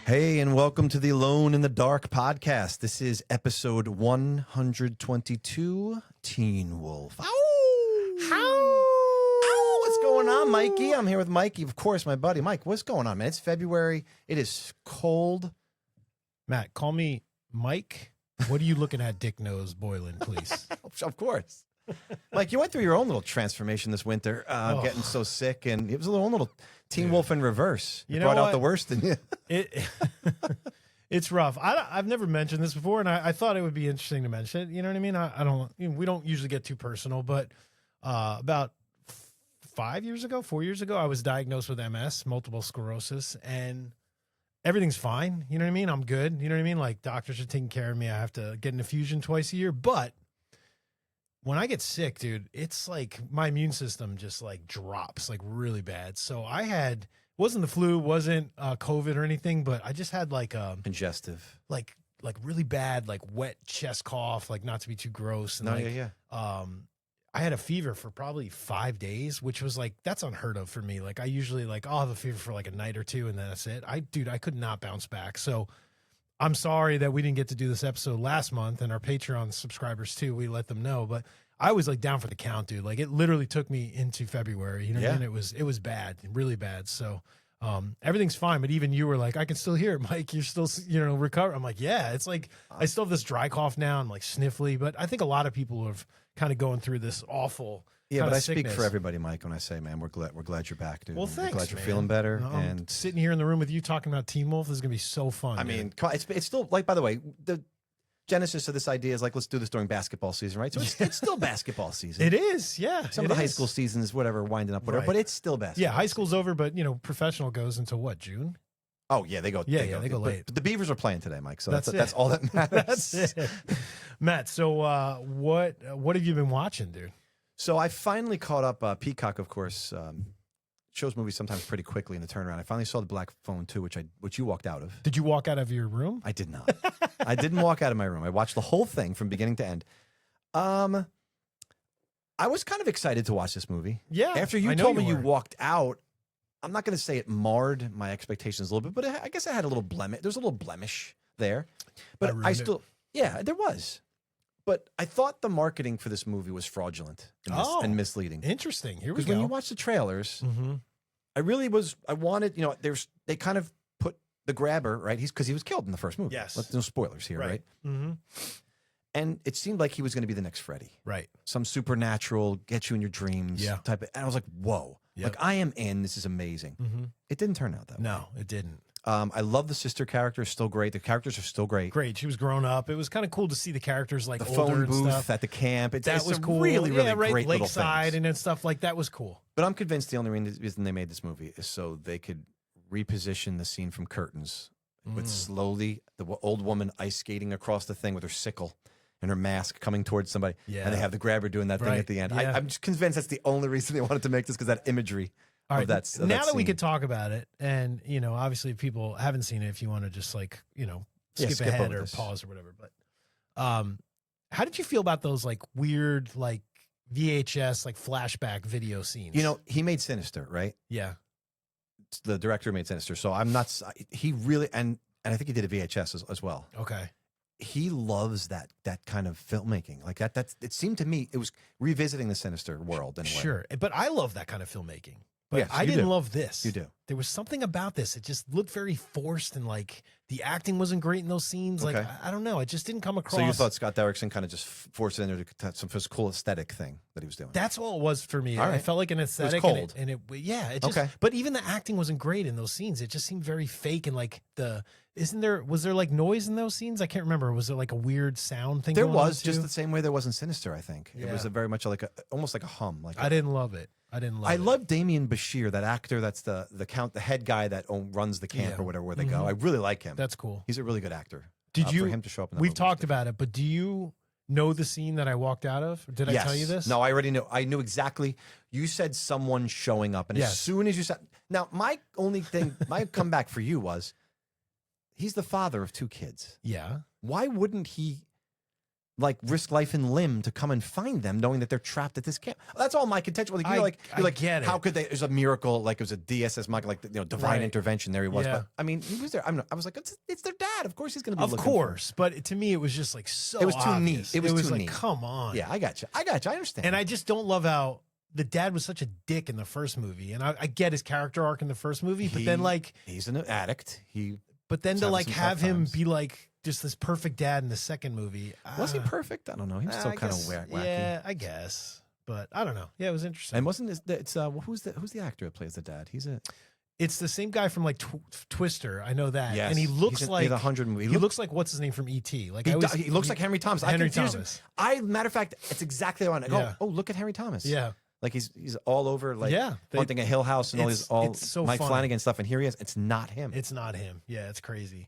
Hey, and welcome to the Alone in the Dark podcast. This is episode 122, Teen Wolf. Ow! Ow! What's going on, Mikey? I'm here with Mikey, of course, my buddy. Mike, what's going on, man? It's February. It is cold. Matt, call me Mike. What are you looking at, Dick Nose Boylan, please? Of course. Mike, you went through your own little transformation this winter, getting so sick, and it was a little Teen Wolf in reverse. You It know brought out what? the worst in you. It's rough. I've never mentioned this before, and I thought it would be interesting to mention it. You know what I mean? I don't. We don't usually get too personal, but about 4 years ago, I was diagnosed with MS, multiple sclerosis, and everything's fine. You know what I mean? I'm good. You know what I mean? Like, doctors are taking care of me. I have to get an infusion twice a year, but when I get sick, dude, it's like my immune system just like drops like really bad. So I had, wasn't the flu, wasn't COVID or anything, but I just had like Congestive. like really bad, like wet chest cough, like not to be too gross. And I had a fever for probably 5 days, which was like, that's unheard of for me. Like I usually I'll have a fever for like a night or two and then that's it. I could not bounce back. So I'm sorry that we didn't get to do this episode last month, and our Patreon subscribers too. We let them know, but I was like down for the count, dude. Like it literally took me into February. You know what I mean? It was bad, really bad. So everything's fine, but even you were like, I can still hear it, Mike. You're still, recover. I'm like, yeah. It's like I still have this dry cough now and like sniffly, but I think a lot of people have kind of going through this awful. Yeah, but I sickness. speak for everybody, Mike, when I say, man, we're glad you're back, dude. Well, thanks, we're glad you're man. feeling better. No, and sitting here in the room with you talking about Teen Wolf is gonna be so fun. I mean, it's still like, by the way, the genesis of this idea is like, let's do this during basketball season, right? So it's still basketball season. it is, yeah. Some of the high school seasons, whatever, winding up, whatever, Right. but it's still basketball. Yeah, high school's over, but professional goes until what, June? Oh yeah, they go. They go late. But the Beavers are playing today, Mike. So that's it. all that matters. That's it. Matt, so what have you been watching, dude? So I finally caught up. Peacock, of course, shows movies sometimes pretty quickly in the turnaround. I finally saw The Black Phone 2, which you walked out of. Did you walk out of your room? I did not. I didn't walk out of my room. I watched the whole thing from beginning to end. I was kind of excited to watch this movie. Yeah. After you told me you walked out, I'm not going to say it marred my expectations a little bit, but I guess I had a little blemish. There's a little blemish there. But I still, yeah, there was. But I thought the marketing for this movie was fraudulent and misleading. Interesting. Here we go. Because when you watch the trailers, I wanted, they kind of put the grabber, right? Because he was killed in the first movie. Yes. No spoilers here, right? Mm-hmm. And it seemed like he was going to be the next Freddy. Right. Some supernatural, get you in your dreams type of, and I was like, whoa. Yep. Like, I am in. This is amazing. Mm-hmm. It didn't turn out that way. No, it didn't. I love the sister character. Still great. The characters are still great. Great. She was grown up. It was kind of cool to see the characters like the older phone and booth stuff. at the camp. That was cool. Really, really right. great little Lakeside things. and stuff like that was cool. But I'm convinced the only reason they made this movie is so they could reposition the scene from Curtains with slowly the old woman ice skating across the thing with her sickle and her mask coming towards somebody. Yeah. And they have the grabber doing that thing at the end. Yeah. I'm just convinced that's the only reason they wanted to make this, because that imagery. All right. Now that we scene. could talk about it, and obviously if people haven't seen it, if you want to just like skip ahead or pause or whatever. But how did you feel about those like weird like VHS like flashback video scenes? He made Sinister, right? Yeah. The director made Sinister, so I'm not. He really and I think he did a VHS as well. Okay. He loves that kind of filmmaking, like that. It seemed to me it was revisiting the Sinister world in a way. Sure, but I love that kind of filmmaking. But yes, I didn't love this. You do. There was something about this. It just looked very forced, and like the acting wasn't great in those scenes. Like I don't know, it just didn't come across. So you thought Scott Derrickson kind of just forced it in there to have some cool aesthetic thing that he was doing. That's all it was for me. All right. It felt like an aesthetic. It was cold. And it just, but even the acting wasn't great in those scenes. It just seemed very fake. And like was there like noise in those scenes? I can't remember. Was there like a weird sound thing? There was, just the same way there was in Sinister, I think. Yeah. It was very much almost like a hum. I didn't love it. I love Damian Bashir, that actor. That's the head guy that runs the camp or whatever where they go. I really like him. That's cool. He's a really good actor. Did you? For him to show up in that we've movie talked about it, but do you know the scene that I walked out of? Did I tell you this? No, I already knew. I knew exactly. You said someone showing up, and as soon as you said, now my comeback for you was, he's the father of 2 kids. Yeah. Why wouldn't he like risk life and limb to come and find them, knowing that they're trapped at this camp. That's all my contention. Like, you're like, get how it. could they? It was a miracle. Like, it was a DSS, like, divine Right. intervention. There he was. Yeah. But I mean, he was there. I was like, it's their dad. Of course, he's going to be. Of looking course, but to me, it was just like so. It was too obvious. neat. It was too like, neat. come on. Yeah, I got you. I understand. And I just don't love how the dad was such a dick in the first movie. And I get his character arc in the first movie, but then like he's an addict. But then He's to having like some have tough him times. be like just this perfect dad in the second movie. Was he perfect? I don't know. He was still I kind of guess- wacky. Yeah, I guess. But I don't know. Yeah, it was interesting. And wasn't it's who's the actor that plays the dad? It's the same guy from like Twister. I know that. Yes. And he looks He's in like the 100 movie. He looks like what's his name from E.T. Like He looks like Henry Thomas. Henry I confuse Thomas. him. Matter of fact, it's exactly the one. I go, Yeah. oh, look at Henry Thomas. Yeah. Like he's all over, like Haunting a Hill House and it's so Mike funny. Flanagan stuff, and here he is. It's not him. It's not him. Yeah, it's crazy.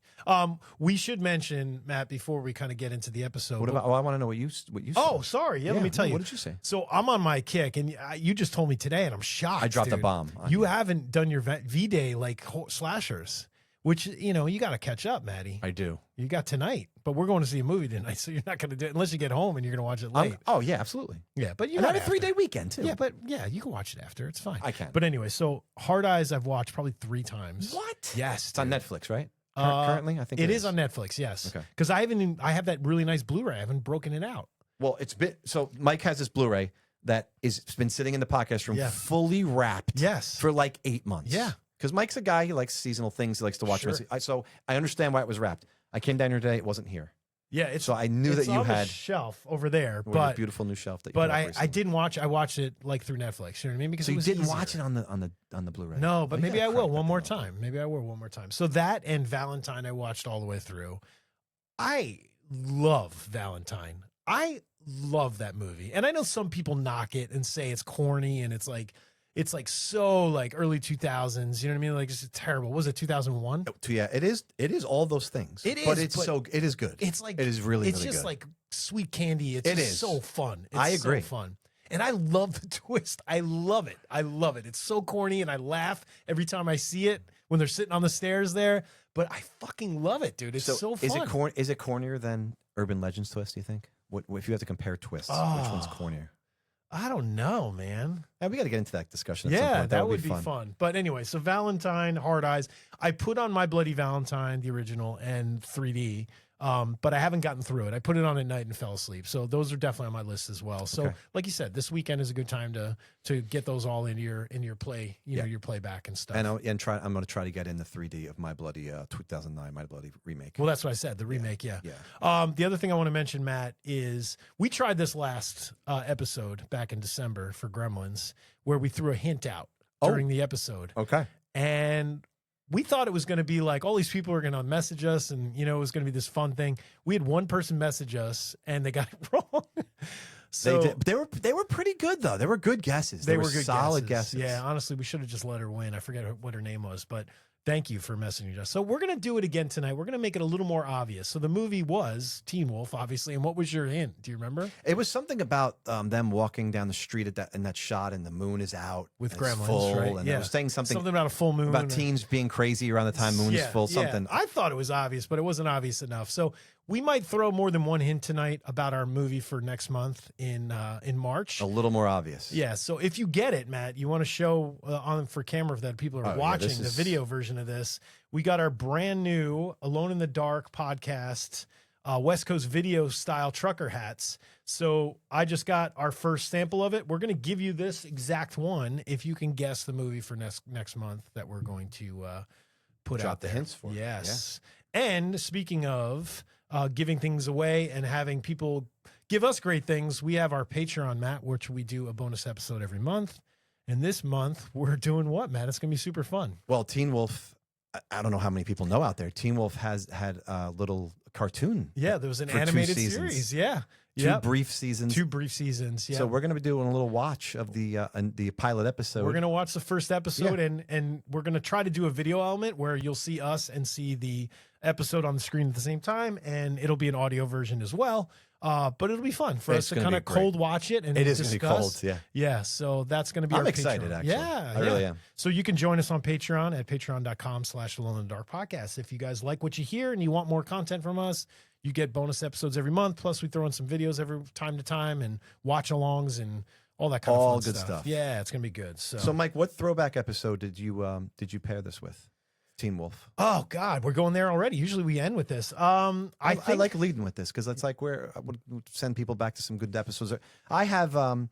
We should mention, Matt, before we kind of get into the episode. What about? Oh, I want to know what you. Oh, sorry. Yeah, let me tell you. What did you say? So I'm on my kick, and you just told me today, and I'm shocked. I dropped dude. a bomb. You haven't done your V-Day like slashers, which you got to catch up, Maddie. I do. You got tonight, but we're going to see a movie tonight, so you're not going to do it unless you get home and you're going to watch it late. Oh yeah, absolutely. Yeah, but you And I got had a 3-day weekend too. Yeah, but you can watch it after. It's fine. I can. But anyway, so Hard Eyes I've watched probably 3 times. What? Yes, It's on dude. Netflix, right? Currently, I think it is on Netflix. Yes. Okay. Because I have that really nice Blu-ray. I haven't broken it out. Well, so Mike has this Blu-ray that it's been sitting in the podcast room, fully wrapped. Yes. For like 8 months. Yeah. Because Mike's a guy, he likes seasonal things. He likes to watch them. So I understand why it was wrapped. I came down here today, it wasn't here. Yeah, so I knew that you on the had shelf over there, your but beautiful new shelf that you but put up I recently. didn't watch. I watched it like through Netflix. You know what I mean? Because So it you was didn't easier. watch it on the Blu-ray? No, but Well, you maybe I gotta will crack one that more thing open. time. Maybe I will one more time. So that and Valentine I watched all the way through. I love Valentine. I love that movie. And I know some people knock it and say it's corny and it's like so like early 2000s, you know what I mean? Like it's terrible. Was it 2001? Yeah, it is all those things. It is, but it is good. It's like it is really it's really just good. like sweet candy. It's It just is. so fun. It's I agree. so fun. And I love the twist. I love it. It's so corny and I laugh every time I see it when they're sitting on the stairs there. But I fucking love it, dude. It's so fun. Is it cornier than Urban Legends twist, do you think? What if you have to compare twists, which one's cornier? I don't know, man. Yeah, we got to get into that discussion at some Yeah, point. that would be fun. But anyway, so Valentine, Hard Eyes. I put on My Bloody Valentine, the original, and 3D. But I haven't gotten through it. I put it on at night and fell asleep. So those are definitely on my list as well. So like you said, this weekend is a good time to get those all into your play, your playback and stuff. And I'm going to try to get in the 3D of My Bloody 2009 My Bloody remake. Well, that's what I said. The remake, yeah. The other thing I want to mention, Matt, is we tried this last episode back in December for Gremlins, where we threw a hint out during the episode. Okay. And we thought it was going to be like all these people are going to message us and, it was going to be this fun thing. We had one person message us and they got it wrong. So they were pretty good though. They were good guesses. They were good solid guesses. Yeah, honestly, we should have just let her win. I forget what her name was, but thank you for messaging us. So we're going to do it again tonight. We're going to make it a little more obvious. So the movie was Teen Wolf, obviously. And what was your hint? Do you remember? It was something about them walking down the street in that shot, and the moon is out With and it's gremlins, full, right? And I was saying something about a full moon. about teens being crazy around the time moon is full. Something. I thought it was obvious, but it wasn't obvious enough. So we might throw more than one hint tonight about our movie for next month in March. A little more obvious. Yeah. So if you get it, Matt, you want to show on for camera that people are watching the video version of this. We got our brand new Alone in the Dark podcast, West Coast video style trucker hats. So I just got our first sample of it. We're going to give you this exact one if you can guess the movie for next month that we're going to put Drop out the there. hints for. Yes. Yeah. And speaking of giving things away and having people give us great things, we have our Patreon, Matt, which we do a bonus episode every month. And this month we're doing what, Matt? It's going to be super fun. Well, Teen Wolf, I don't know how many people know out there. Teen Wolf has had a little cartoon. Yeah, there was an for 2 animated seasons. series. Yeah. 2 brief seasons. 2 brief seasons. Yeah. So we're going to be doing a little watch of the pilot episode. We're going to watch the first episode and we're going to try to do a video element where you'll see us and see the episode on the screen at the same time. And it'll be an audio version as well. But it'll be fun for us to gonna kind be of great. cold watch it and It is discuss. going to be cold, yeah. Yeah, so that's going to be I'm our excited, Patreon. actually. Yeah, I really am. So you can join us on Patreon at patreon.com/AloneInTheDark podcast. If you guys like what you hear and you want more content from us, you get bonus episodes every month. Plus, we throw in some videos every time to time and watch-alongs and all that kind of fun good stuff. Yeah, it's going to be good. So, Mike, what throwback episode did you pair this with? Teen Wolf. Oh God, we're going there already. Usually we end with this. I like leading with this because it's like I would send people back to some good episodes. I have, and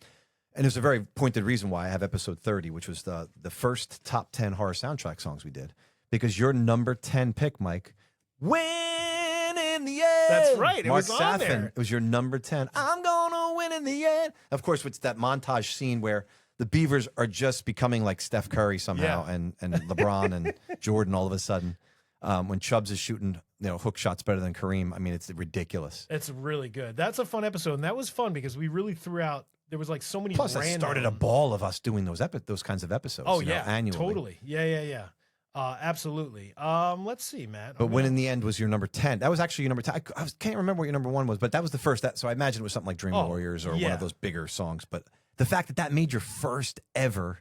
there's a very pointed reason why I have episode 30, which was the first top 10 horror soundtrack songs we did, because your number 10 pick, Mike, Win in the End. That's right. It Mark was on Saffin. there. It was your number 10. I'm gonna win in the end. Of course, it's that montage scene where the Beavers are just becoming like Steph Curry somehow, and LeBron and Jordan all of a sudden. When Chubbs is shooting, hook shots better than Kareem. I mean, it's ridiculous. It's really good. That's a fun episode, and that was fun because we really threw out. There was like so many. Plus, it started a ball of us doing those kinds of episodes. Oh yeah, annually. totally. Yeah. Absolutely. Let's see, Matt. But Win in the End was your number 10. That was actually your number 10. I can't remember what your number 1 was, but that was the first. So I imagine it was something like Dream Warriors or one of those bigger songs. But the fact that made your first ever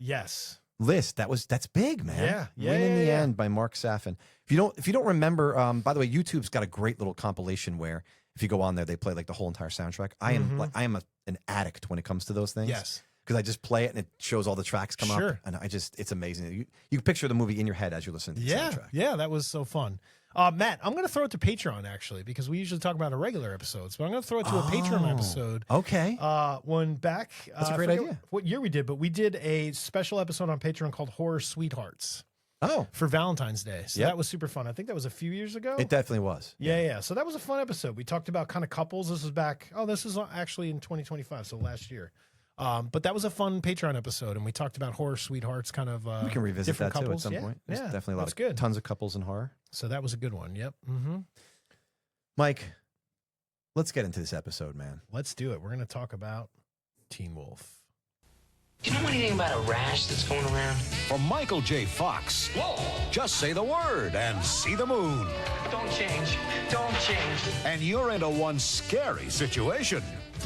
list, that's big, man. Yeah. Win in the End by Mark Saffin. If you don't remember, by the way, YouTube's got a great little compilation where if you go on there, they play like the whole entire soundtrack. I am an addict when it comes to those things. Yes. Because I just play it and it shows all the tracks come up, and it's amazing. You picture the movie in your head as you're listening to the soundtrack. Yeah, that was so fun. Matt, I'm going to throw it to Patreon actually, because we usually talk about a regular episodes, but I'm going to throw it to a Patreon episode. Okay. One back. That's a great idea. What year we did, but we did a special episode on Patreon called Horror Sweethearts. Oh, for Valentine's Day. So that was super fun. I think that was a few years ago. It definitely was. Yeah. So that was a fun episode. We talked about kind of couples. This was back. This is actually in 2025. So last year. But that was a fun Patreon episode, and we talked about horror sweethearts, kind of. We can revisit that couples. Too at some point. There's definitely a lot of good. Tons of couples in horror. So that was a good one. Yep. Mm-hmm. Mike, let's get into this episode, man. Let's do it. We're going to talk about Teen Wolf. Do you know anything about a rash that's going around? For Michael J. Fox, whoa! Just say the word and see the moon. Don't change. Don't change. And you're into one scary situation.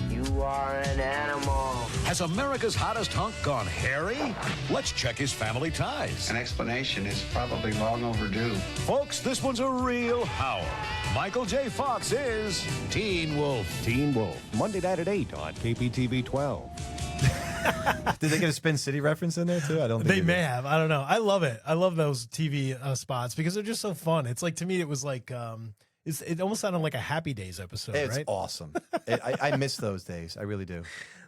You are an animal. Has America's hottest hunk gone hairy? Let's check his family ties. An explanation is probably long overdue. Folks, this one's a real howler. Michael J. Fox is Teen Wolf. Teen Wolf, Monday night at 8 on KPTV 12. Did they get a Spin City reference in there too? I don't think they may have. I don't know. I love it. I love those TV spots because they're just so fun. It's like, to me, it was like, it almost sounded like a Happy Days episode, it's right? Awesome. I miss those days. I really do.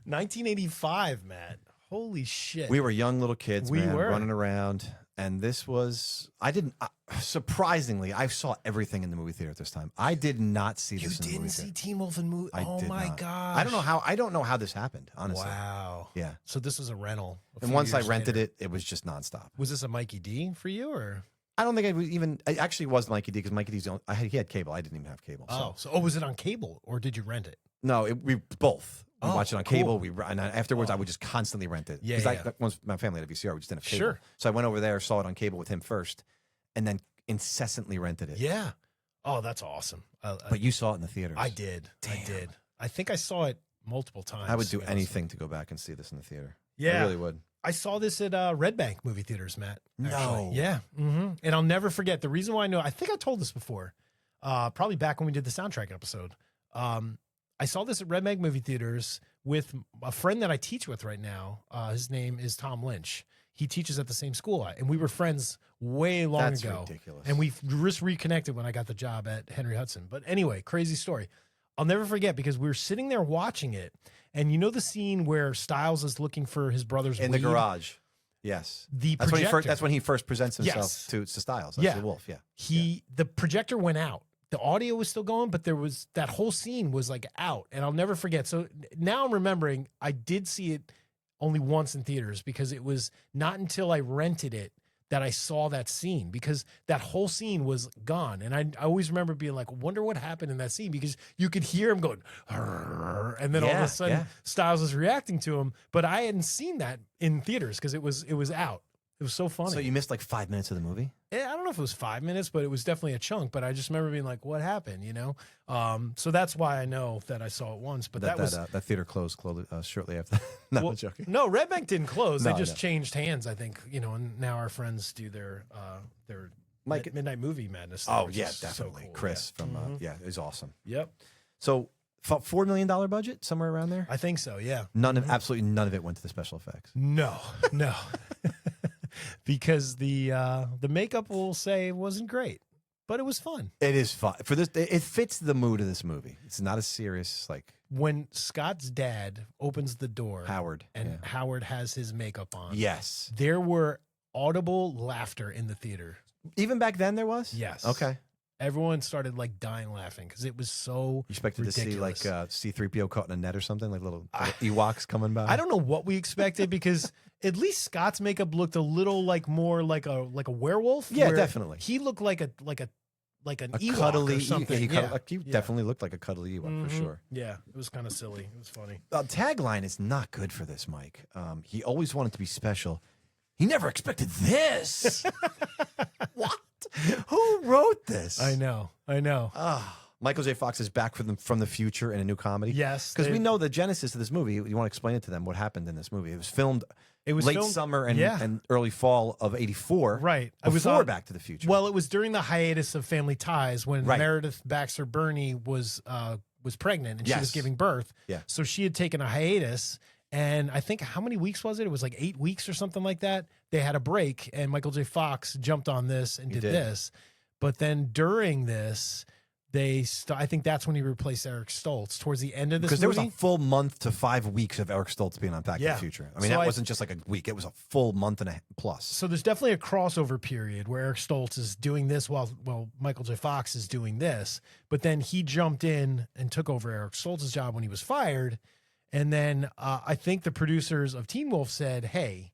1985, Matt. Holy shit. We were young little kids, we man, were running around. And this was, surprisingly, I saw everything in the movie theater at this time. I did not see this in the movie theater. You didn't see Teen Wolf in movie? Oh my gosh. I don't know how this happened, honestly. Wow. Yeah. So this was a rental. And once I rented it, it was just nonstop. Was this a Mikey D for you, or? I don't think it actually was Mikey D, because Mikey D's he had cable. I didn't even have cable. So was it on cable, or did you rent it? No, we both. We watched it on cable. Cool. And afterwards, I would just constantly rent it. Because once my family had a VCR, we just didn't have cable. Sure. So I went over there, saw it on cable with him first, and then incessantly rented it. Yeah. Oh, that's awesome. But you saw it in the theaters. I did. Damn. I did. I think I saw it multiple times. I would do anything to go back and see this in the theater. Yeah. I really would. I saw this at Red Bank movie theaters, Matt. Actually. No. Yeah. Mm-hmm. And I'll never forget. The reason why I think I told this before, probably back when we did the soundtrack episode. I saw this at Red Bank movie theaters with a friend that I teach with right now. His name is Tom Lynch. He teaches at the same school, and we were friends way long That's ago. Ridiculous. And we just reconnected when I got the job at Henry Hudson. But anyway, crazy story. I'll never forget, because we were sitting there watching it, and you know the scene where Styles is looking for his brother's in weed? the garage. Yes. The that's projector. that's when he first presents himself Yes. to Styles. That's the wolf. Yeah. The projector went out. The audio was still going, but there was that whole scene was like out, and I'll never forget. So now I'm remembering I did see it only once in theaters, because it was not until I rented it that I saw that scene, because that whole scene was gone. And I always remember being like, wonder what happened in that scene, because you could hear him going, and then all of a sudden Styles was reacting to him, but I hadn't seen that in theaters because it was out. It was so funny. So you missed like 5 minutes of the movie? I don't know if it was 5 minutes, but it was definitely a chunk. But I just remember being like, what happened, you know? So that's why I know that I saw it once. But that theater closed shortly after. No, I'm joking. No, Red Bank didn't close. No, they just changed hands, I think, you know, and now our friends do their Midnight Movie Madness. Oh, which yeah, is so definitely. cool. Chris from, it was awesome. Yep. So $4 million budget, somewhere around there? I think so, yeah. Absolutely none of it went to the special effects. No. Because the makeup, we'll say, wasn't great, but it was fun. It is fun. For this, it fits the mood of this movie. It's not a serious, like... When Scott's dad opens the door... Howard. And Howard has his makeup on. Yes. There were audible laughter in the theater. Even back then there was? Yes. Okay. Everyone started like dying laughing because it was so You expected ridiculous. to see like C-3PO caught in a net or something, like little Ewoks coming by? I don't know what we expected because at least Scott's makeup looked a little like more like a werewolf. Yeah, where definitely. He looked like an Ewok cuddly or something. He definitely looked like a cuddly Ewok for sure. Yeah, it was kind of silly. It was funny. Tagline is not good for this, Mike. He always wanted to be special. He never expected this. What? Who wrote this? I know. Michael J. Fox is back from the future in a new comedy. Yes, because we know the genesis of this movie. You want to explain it to them? What happened in this movie? It was filmed. Late summer and early fall of '84. Right. Before Back to the Future. Well, it was during the hiatus of Family Ties when Meredith Baxter Birney was pregnant and she was giving birth. Yeah. So she had taken a hiatus. And I think how many weeks was it? It was like 8 weeks or something like that. They had a break, and Michael J. Fox jumped on this and did this. But then during this, I think that's when he replaced Eric Stoltz towards the end of this movie. Because there was a full month to 5 weeks of Eric Stoltz being on Back to the Future. I mean, that wasn't just like a week. It was a full month and a plus. So there's definitely a crossover period where Eric Stoltz is doing this while Michael J. Fox is doing this. But then he jumped in and took over Eric Stoltz's job when he was fired. And then I think the producers of Teen Wolf said, hey,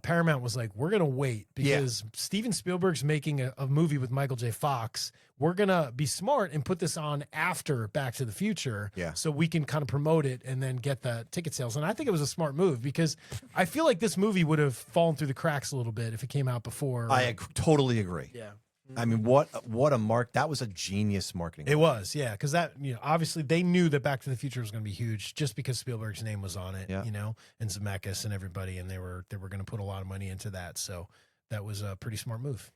Paramount was like, we're going to wait because Steven Spielberg's making a movie with Michael J. Fox. We're going to be smart and put this on after Back to the Future so we can kind of promote it and then get the ticket sales. And I think it was a smart move because I feel like this movie would have fallen through the cracks a little bit if it came out before. I totally agree. Yeah. I mean, what a mark. That was a genius marketing. It was, yeah, because that, obviously they knew that Back to the Future was going to be huge just because Spielberg's name was on it, and Zemeckis and everybody, and they were going to put a lot of money into that. So that was a pretty smart move,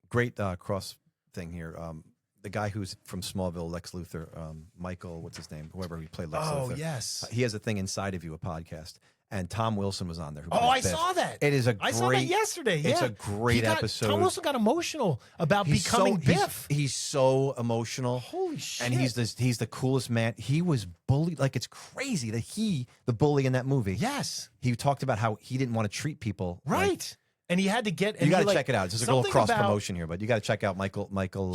Great cross thing here. The guy who's from Smallville, Lex Luthor, Michael, what's his name? Whoever he played Lex Luthor. Oh, yes. He has a thing Inside of You, a podcast. And Tom Wilson was on there. I saw that. It is I saw that yesterday. Yeah. It's a great episode. Tom Wilson got emotional about becoming Biff. He's so emotional. Holy shit! And he's the coolest man. He was bullied. Like, it's crazy that the bully in that movie. Yes. He talked about how he didn't want to treat people right. And he had to get. You got to check it out. It's just a little cross promotion here, but you got to check out Michael.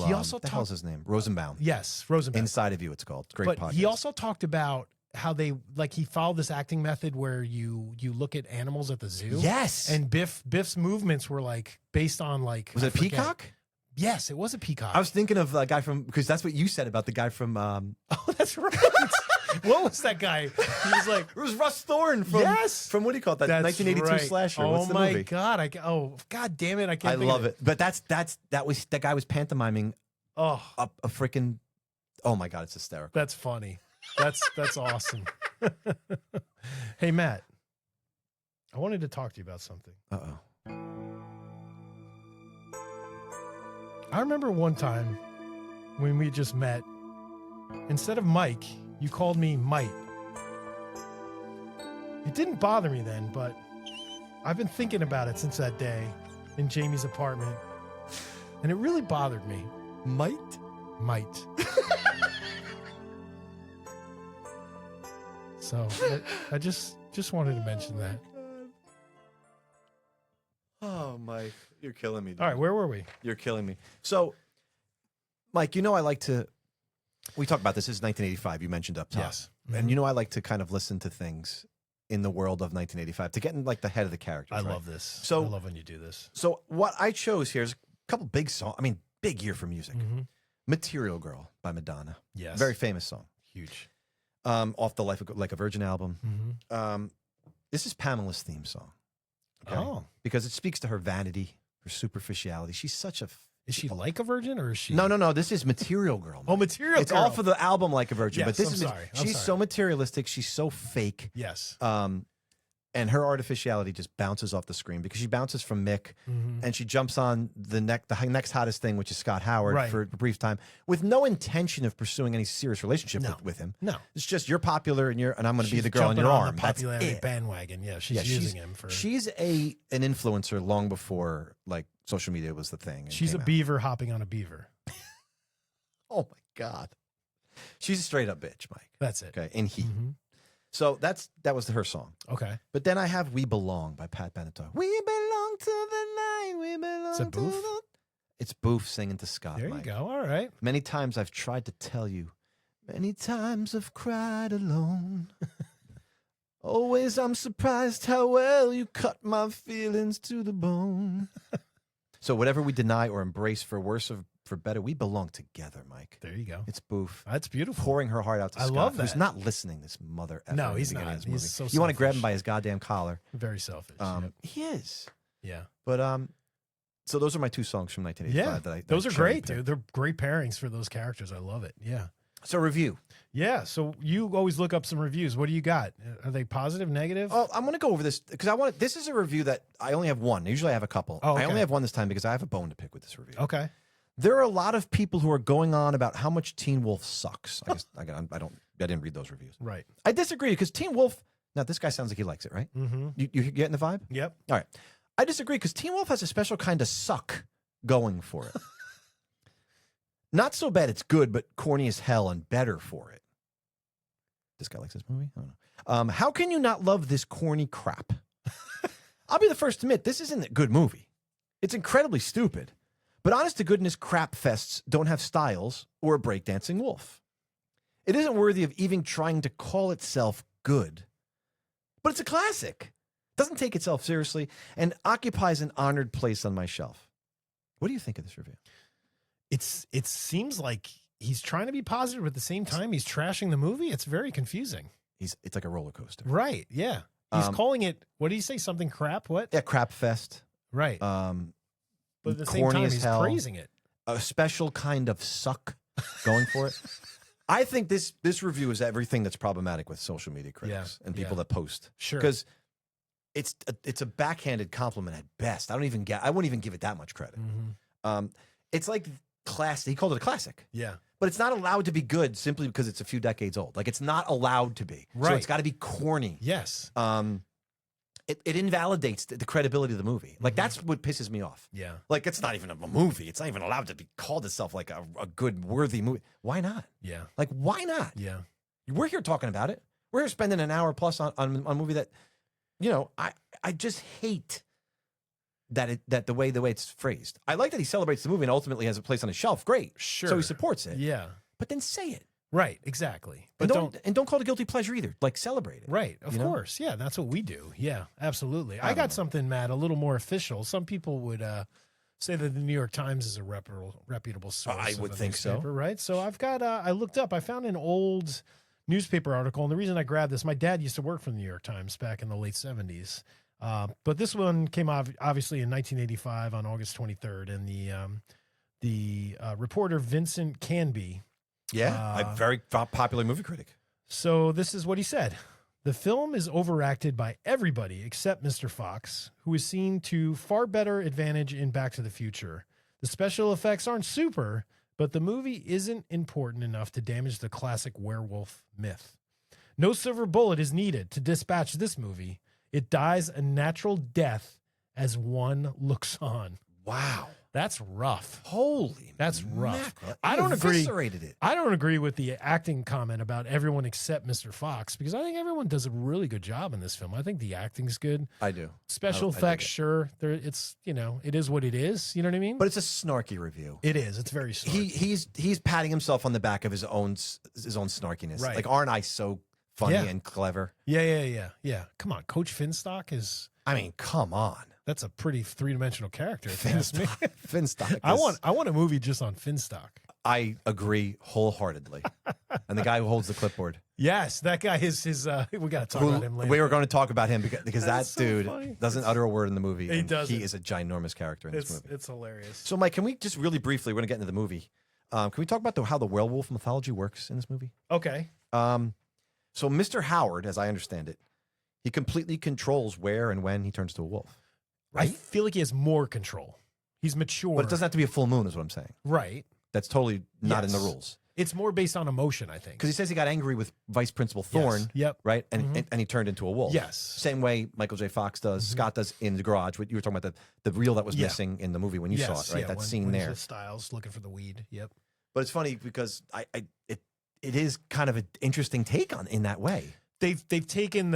He also what the hell's his name? Rosenbaum. Yes, Rosenbaum. Inside of You, it's called. Great podcast. He also talked about how he followed this acting method where you look at animals at the zoo. Yes. And Biff's movements were based on was it a peacock? Yes, it was a peacock. I was thinking of a guy because that's what you said about the guy from. Oh, that's right. What was that guy? He was like, it was Russ Thorne from from what do you call it? That 1982 slasher. What's the movie? God! God damn it! I can't. I love it. But that guy was pantomiming. Oh, a freaking. Oh my God! It's hysterical. That's funny. That's awesome. Hey, Matt, I wanted to talk to you about something. Uh-oh. I remember one time when we just met, instead of Mike, you called me Mite. It didn't bother me then, but I've been thinking about it since that day in Jamie's apartment, and it really bothered me. Mite? So I just wanted to mention that. Oh, Mike, you're killing me, dude. All right, where were we? You're killing me. So, Mike, I like to. We talked about this. This is 1985. You mentioned up top. Yes. And I like to kind of listen to things in the world of 1985 to get in the head of the characters. I love this. So I love when you do this. So what I chose here is a couple big songs. I mean, big year for music. Mm-hmm. Material Girl by Madonna. Yes. Very famous song. Huge. Off the Life Like a Virgin album. Mm-hmm. This is Pamela's theme song. Okay? Oh. Because it speaks to her vanity, her superficiality. She's such a... Is she like a virgin or is she? No. This is Material Girl. Oh, Material It's Girl. all for the album Like a Virgin. Yes, but this I'm is... sorry. She's so materialistic. She's so fake. Yes. And her artificiality just bounces off the screen because she bounces from Mick and she jumps on the next hottest thing, which is Scott Howard for a brief time, with no intention of pursuing any serious relationship with him. No. It's just you're popular and I'm going to be the girl on jumping your on arm. The That's popularity it. bandwagon. Yeah, she's using him for. She's an influencer long before like social media was the thing. She's a beaver hopping on a beaver. Oh my God. She's a straight up bitch, Mike. That's it. Okay. And he. So that was her song. Okay. But then I have We Belong by Pat Benatar. We belong to the night. We belong Is it to Boof? the... It's Boof singing to Scott. There you Mike. go. All right. Many times I've tried to tell you. Many times I've cried alone. Always I'm surprised how well you cut my feelings to the bone. So whatever we deny or embrace for worse or for better, we belong together, Mike. There you go. It's Boof. That's beautiful. Pouring her heart out to I Scott, love who's that. not listening, this mother effer. No, in the he's beginning not. of this movie. He's so You want to grab him selfish. by his goddamn collar. Very selfish. He is. Yeah. But so those are my two songs from 1985 Yeah. that Those are great, cherry-picked. dude. They're great pairings for those characters. I love it. Yeah. So review. Yeah. So you always look up some reviews. What do you got? Are they positive, negative? Oh, I'm going to go over this because this is a review that I only have one. Usually I have a couple. Oh, okay. I only have one this time because I have a bone to pick with this review. Okay. There are a lot of people who are going on about how much Teen Wolf sucks. I guess I didn't read those reviews. Right. I disagree because Teen Wolf. Now this guy sounds like he likes it, right? Mm-hmm. You getting the vibe? Yep. All right. I disagree because Teen Wolf has a special kind of suck going for it. Not so bad it's good, but corny as hell and better for it. This guy likes this movie? I don't know. How can you not love this corny crap? I'll be the first to admit, this isn't a good movie. It's incredibly stupid. But honest to goodness, crap fests don't have styles or a breakdancing wolf. It isn't worthy of even trying to call itself good. But it's a classic. Doesn't take itself seriously and occupies an honored place on my shelf. What do you think of this review? It seems like he's trying to be positive, but at the same time, he's trashing the movie. It's very confusing. It's like a roller coaster. Right. Yeah. He's calling it, what did he say? Something crap? What? Yeah, crap fest. Right. But at the same corny time, as he's hell. praising it. A special kind of suck going for it. I think this review is everything that's problematic with social media critics and people that post. Sure. Because it's a backhanded compliment at best. I wouldn't even give it that much credit. Mm-hmm. It's like he called it a classic. Yeah. But it's not allowed to be good simply because it's a few decades old. Like it's not allowed to be. So Right. it's got to be corny. Yes. It invalidates the credibility of the movie. Like that's what pisses me off. Yeah. Like it's not even a movie. It's not even allowed to be called itself like a good, worthy movie. Why not? Yeah. Like why not? Yeah. We're here talking about it. We're here spending an hour plus on a movie that, I just hate that the way it's phrased. I like that he celebrates the movie and ultimately has a place on his shelf. Great. Sure. So he supports it. Yeah. But then say it. Right. Exactly. And But don't call it a guilty pleasure either. Like celebrate it. Right. Of You know? course. Yeah. That's what we do. Yeah. Absolutely. I don't got know. something, Matt, a little more official. Some people would say that the New York Times is a reputable source. I of would a think so. newspaper, right? So I've got, I looked up, I found an old newspaper article. And the reason I grabbed this, my dad used to work for the New York Times back in the late 70s. But this one came out obviously in 1985 on August 23rd. And the reporter Vincent Canby. Yeah. A very popular movie critic. So this is what he said. The film is overacted by everybody except Mr. Fox, who is seen to far better advantage in Back to the Future. The special effects aren't super, but the movie isn't important enough to damage the classic werewolf myth. No silver bullet is needed to dispatch this movie. It dies a natural death as one looks on. Wow. That's rough. Holy That's rough. mackerel. I He don't agree. eviscerated it. I don't agree with the acting comment about everyone except Mr. Fox because I think everyone does a really good job in this film. I think the acting's good. I do. Special I dig effects, it. sure. It's it is what it is. You know what I mean? But it's a snarky review. It is. It's very smart. He's patting himself on the back of his own snarkiness. Right. Like, aren't I so funny Yeah. and clever? Yeah. Come on, Coach Finstock is. I mean, come on. That's a pretty three-dimensional character. If you ask me. Finstock. I want a movie just on Finstock. I agree wholeheartedly. And the guy who holds the clipboard. Yes, that guy is his. We got to talk about him later. We were going to talk about him because that so dude funny. doesn't utter a word in the movie. He doesn't. He is a ginormous character in this movie. It's hilarious. So, Mike, can we just really briefly, we're going to get into the movie. Can we talk about how the werewolf mythology works in this movie? Okay. So Mr. Howard, as I understand it, he completely controls where and when he turns to a wolf. I feel like he has more control. He's mature. But it doesn't have to be a full moon is what I'm saying. Right. That's totally not in the Yes. rules. It's more based on emotion, I think. Because he says he got angry with Vice Principal Thorne, Yes. Yep. right? And he turned into a wolf. Yes. Same way Michael J. Fox does, Scott does in The Garage. What you were talking about, the reel that was missing in the movie when you saw it, right? That scene when there. Styles looking for the weed. Yep. But it's funny because it is kind of an interesting take on in that way. They've taken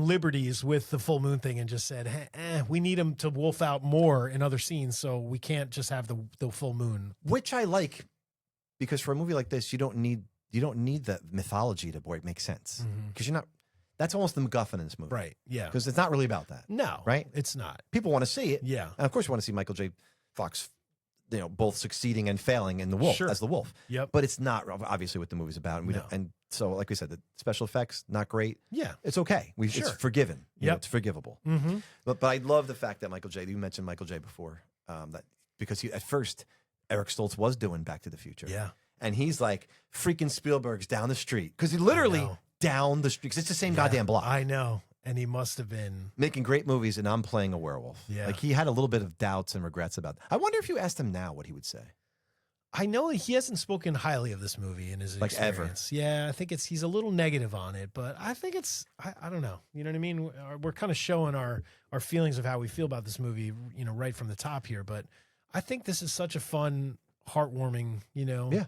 liberties with the full moon thing and just said, we need him to wolf out more in other scenes, so we can't just have the full moon. Which I like, because for a movie like this, you don't need the mythology to make sense. Because you're not. That's almost the MacGuffin in this movie, Right. Yeah. Because it's not really about that. No. Right? It's not. People want to see it. Yeah. And of course, you want to see Michael J. Fox, both succeeding and failing in the wolf Sure. as the wolf. Yep. But it's not obviously what the movie's about, and we No. don't, and so like we said, the special effects not great. Yeah. It's okay. It's Sure. forgiven. Yep. It's forgivable. Mm-hmm. But I love the fact that Michael J. You mentioned Michael J. before, that because at first Eric Stoltz was doing Back to the Future. Yeah. And he's like freaking Spielberg's down the street because he literally know. down the street because it's the same goddamn block. I know. And he must have been. Making great movies, and I'm playing a werewolf. Yeah. Like he had a little bit of doubts and regrets about that. I wonder if you asked him now what he would say. I know he hasn't spoken highly of this movie in his Like ever. experience. Yeah, I think he's a little negative on it, but I think I don't know. You know what I mean? We're kind of showing our feelings of how we feel about this movie, right from the top here. But I think this is such a fun, heartwarming, Yeah.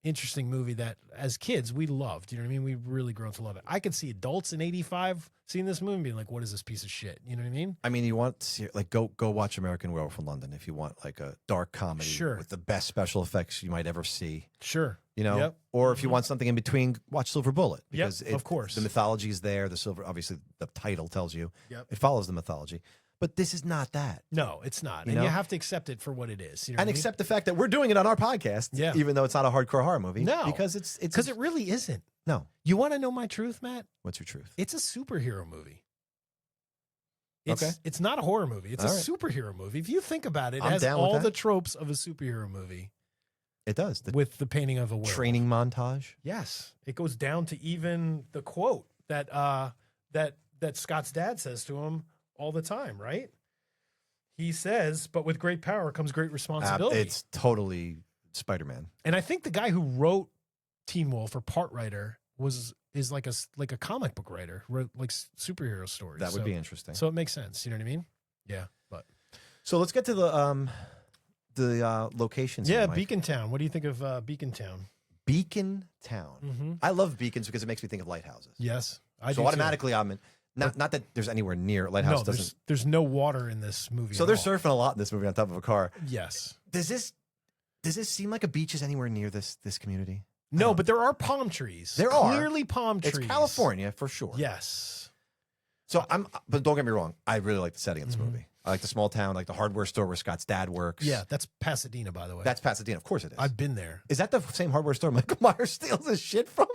interesting movie that as kids we loved. You know what I mean? We really grown to love it. I could see adults in '85 seeing this movie and being like, "What is this piece of shit?" You know what I mean? I mean, you want to see, like go watch American Werewolf in London if you want like a dark comedy Sure. with the best special effects you might ever see. Sure. Or if you want something in between, watch Silver Bullet because of course. the mythology is there. The silver, obviously, the title tells you Yep. it follows the mythology, but this is not that. No, it's not, You and know? you have to accept it for what it is. You know what And I mean? accept the fact that we're doing it on our podcast, Yeah. even though it's not a hardcore horror movie. No. because it's because it really isn't. no. You want to know my truth, Matt? What's your truth? It's a superhero movie. Okay. It's not a horror movie. It's All a right. superhero movie. If you think about it, it I'm has down with all that. the tropes of a superhero movie It does. The with the painting of a werewolf. training montage. Yes, it goes down to even the quote that that Scott's dad says to him all the time. Right? He says, "But with great power comes great responsibility." It's totally Spider-Man. And I think the guy who wrote Teen Wolf or part writer is like a comic book writer, wrote like superhero stories. That would be interesting. So it makes sense. You know what I mean? Yeah. But So let's get to the locations. yeah, here, Mike. Beacon Town. What do you think of Beacon Town? Beacon Town. Mm-hmm. I love beacons because it makes me think of lighthouses. Yes, I So do automatically I'm in. Not that there's anywhere near lighthouse. too. No, doesn't. there's no water in this movie. So at they're all. surfing a lot in this movie on top of a car. Yes. Does this seem like a beach is anywhere near this community? No, but there are palm trees. There are. Clearly palm trees. It's California for sure. Yes. So but don't get me wrong. I really like the setting of this Mhm. movie. I like the small town, like the hardware store where Scott's dad works. Yeah, that's Pasadena, by the way. That's Pasadena. Of course it is. I've been there. Is that the same hardware store Michael Myers steals his shit from?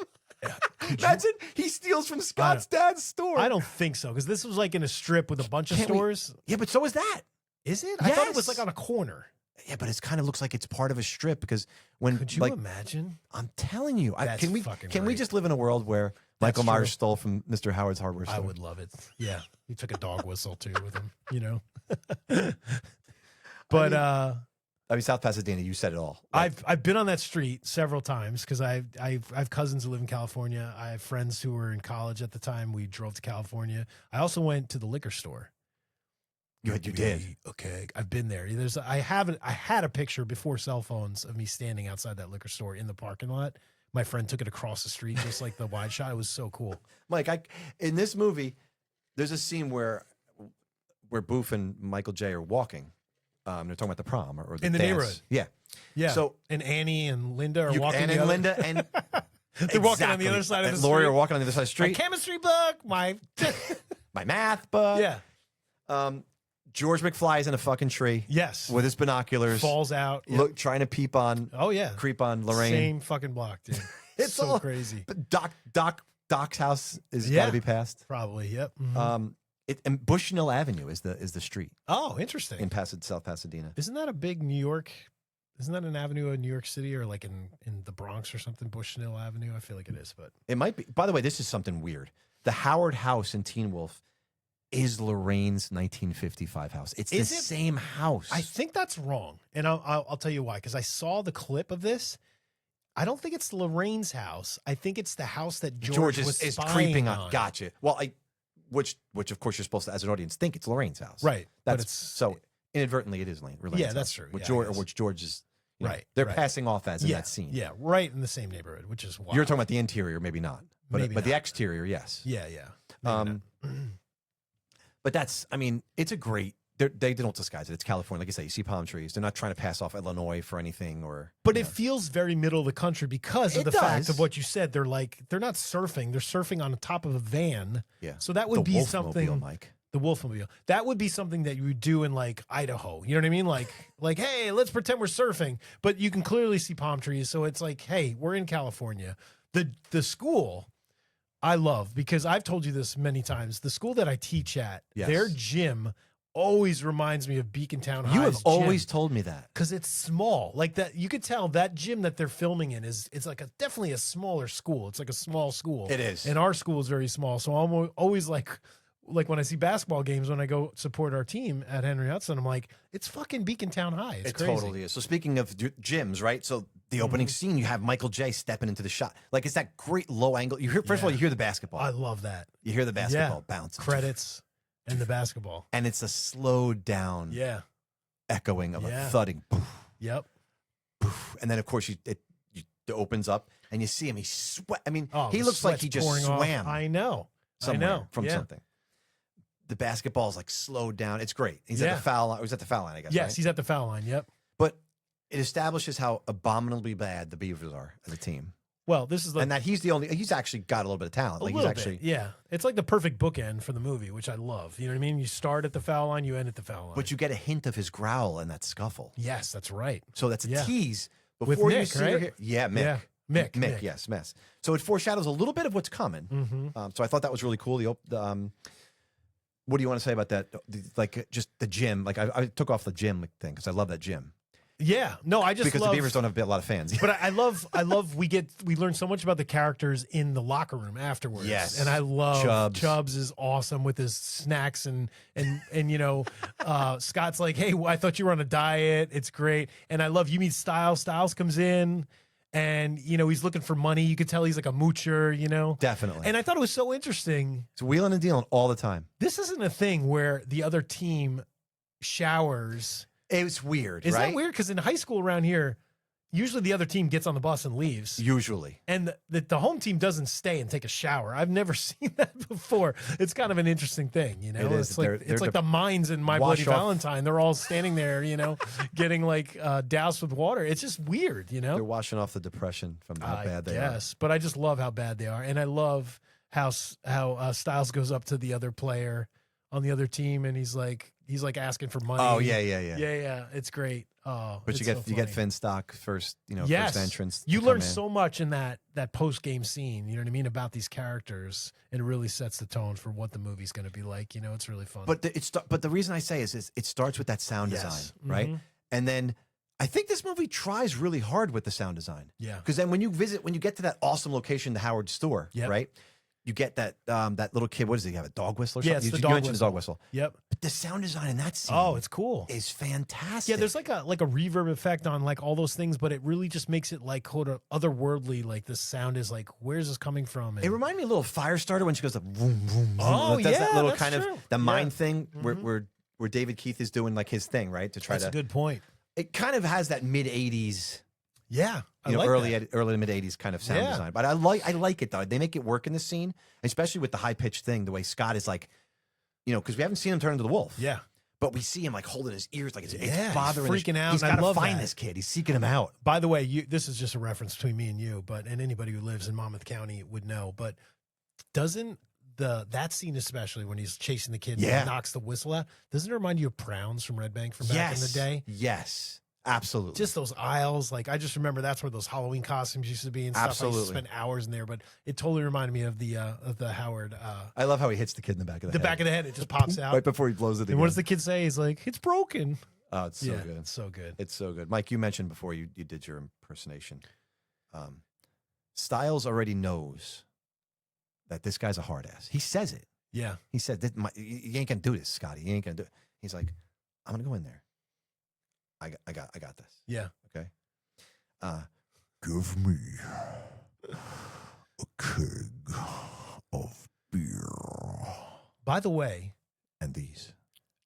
Imagine he steals from Scott's dad's store. I don't think so, because this was like in a strip with a bunch of Can't we- stores. Yeah, but so is that. Is it? I thought it was Yes. like on a corner. Yeah, but it kind of looks like it's part of a strip because when Could you like imagine? I'm telling you, That's can we fucking can we great. just live in a world where Michael true. Myers stole from Mr. Howard's hardware store? I would love it. Yeah, he took a dog whistle too with him. But I mean, South Pasadena. You said it all. I've been on that street several times because I have cousins who live in California. I have friends who were in college at the time. We drove to California. I also went to the liquor store. you did. Okay, I've been there. I had a picture before cell phones of me standing outside that liquor store in the parking lot. My friend took it across the street, just like the wide shot. It was so cool. Mike, in this movie, there's a scene where Boof and Michael J are walking. They're talking about the prom or the In the dance. neighborhood. Yeah. Yeah. So and Annie and Linda are walking. Anna the and other- Linda and They're walking on the other side of the and street. Lori are walking on the other side of the My street. chemistry book. My My math book. yeah. George McFly is in a fucking tree Yes. with his binoculars, Falls out. Yep. look trying to peep on, Oh yeah. creep on Lorraine. Same fucking block, dude. It's so all crazy. But Doc's house is got to be passed. Probably. Yep. Mm-hmm. And Bushnell Avenue is the street. Oh, interesting. In South Pasadena. Isn't that a big New York? Isn't that an avenue in New York City or like in the Bronx or something? Bushnell Avenue. I feel like it is, but it might be. By the way, this is something weird. The Howard house in Teen Wolf is Lorraine's 1955 house. It's the same house. I think that's wrong, and I'll tell you why. Because I saw the clip of this. I don't think it's Lorraine's house. I think it's the house that George is creeping on. Gotcha. Well, which of course you're supposed to, as an audience, think it's Lorraine's house. Right. That's so inadvertently it is Lorraine's yeah, that's house, true. Which George is right. They're passing off as in that scene. Yeah, right in the same neighborhood, which is wild. You're talking about the interior, maybe not, but Maybe not. the exterior, yes. Yeah. But that's, I mean, it's a great. They don't disguise it. It's California, like I say. You see palm trees. They're not trying to pass off Illinois for anything, But it feels very middle of the country because of the fact of what you said. They're not surfing. They're surfing on the top of a van. Yeah. So that would be something. Mike. The Wolfmobile. That would be something that you would do in like Idaho. You know what I mean? Like, hey, let's pretend we're surfing, but you can clearly see palm trees. So it's like, hey, we're in California. The school I love, because I've told you this many times. The school that I teach at, their gym always reminds me of Beacon Town High's You have always gym, told me that. because it's small. Like that, you could tell that gym that they're filming in it's like definitely a smaller school. It's like a small school. It is. And our school is very small. So I'm always like when I see basketball games, when I go support our team at Henry Hudson, I'm like, it's fucking Beacon Town High. It's crazy. Totally is. So speaking of gyms, right? So the opening scene, you have Michael J. stepping into the shot. Like it's that great low angle. You hear first of all, you hear the basketball. I love that. You hear the basketball bounce. Credits and the basketball. And it's a slowed down echoing of a thudding. Poof, Yep. poof. And then of course it opens up and you see him. He sweat. I mean, he the looks like sweat's he just pouring swam. off. I know. From something. The basketball is like slowed down. It's great. He's at the foul line. He was at the foul line, I guess. Yes, right? he's at the foul line. Yep. But it establishes how abominably bad the Beavers are as a team. Well, this is and that he's actually got a little bit of talent. Like he's actually It's like the perfect bookend for the movie, which I love. You know what I mean? You start at the foul line, you end at the foul line. But you get a hint of his growl in that scuffle. Yes, that's right. So that's a tease with before Mick, you see right? Mick. Mick. Yes, mess. So it foreshadows a little bit of what's coming. Mm-hmm. So I thought that was really cool. What do you want to say about that? Like just the gym. Like I took off the gym thing because I love that gym. Yeah, no, I just because love, the Beavers don't have a lot of fans. But I love we learn so much about the characters in the locker room afterwards. Yes, and I love Chubbs is awesome with his snacks and you know, Scott's like, hey, I thought you were on a diet. It's great, and I love you meet Styles. Styles comes in. And, you know, he's looking for money. You could tell he's like a moocher, you know? Definitely. And I thought it was so interesting. It's wheeling and dealing all the time. This isn't a thing where the other team showers. It's weird, Is right? that weird? Because in high school around here, usually the other team gets on the bus and leaves. Usually. And the home team doesn't stay and take a shower. I've never seen that before. It's kind of an interesting thing, you know? It is. It's like, it's like the mines in My Bloody Valentine. They're all standing there, you know, getting like doused with water. It's just weird, you know? They're washing off the depression from how bad they are. Yes, but I just love how bad they are. And I love how Styles goes up to the other player on the other team and he's like asking for money. Oh, yeah. Yeah, it's great. Oh, but you get Finstock first, you know, yes. first entrance. You learn so much in that post game scene. You know what I mean about these characters, and it really sets the tone for what the movie's going to be like. You know, it's really fun. But the reason I say is it starts with that sound design, right? Mm-hmm. And then I think this movie tries really hard with the sound design. Yeah, because then when you get to that awesome location, the Howard store, right? You get that little kid. What does he have? A dog whistle or something? Yeah, it's you mentioned the dog whistle. Yep. But the sound design in that scene, it's cool. Is fantastic. Yeah, there's like a reverb effect on like all those things, but it really just makes it like kind of otherworldly. Like the sound is like, where's this coming from? And it reminded me a little Firestarter when she goes like boom, boom, boom. Oh, does that little that's kind true. of the mind thing where David Keith is doing like his thing, right? To try that's a good point. It kind of has that mid '80s. Yeah, you know, early to mid '80s kind of sound design, but I like it though. They make it work in the scene, especially with the high pitched thing. The way Scott is like, you know, because we haven't seen him turn into the wolf. Yeah, but we see him like holding his ears, like it's bothering, he's freaking out. He's got to find this kid. He's seeking him out. By the way, this is just a reference between me and you, and anybody who lives in Monmouth County would know. But doesn't that scene, especially when he's chasing the kid and knocks the whistle out, doesn't it remind you of Prowns from Red Bank from back in the day? Yes. Absolutely. Just those aisles. Like, I just remember that's where those Halloween costumes used to be and stuff. Absolutely. I used to spend hours in there, but it totally reminded me of the Howard. I love how he hits the kid in the back of the head. The back of the head, it just pops out. Right before he blows it again. And what does the kid say? He's like, it's broken. Oh, it's so good. It's so good. It's so good. Mike, you mentioned before you did your impersonation. Styles already knows that this guy's a hard ass. He says it. Yeah. He said, you ain't going to do this, Scotty. You ain't going to do it. He's like, I'm going to go in there. I got this. Yeah. Okay. Give me a keg of beer. By the way, And these.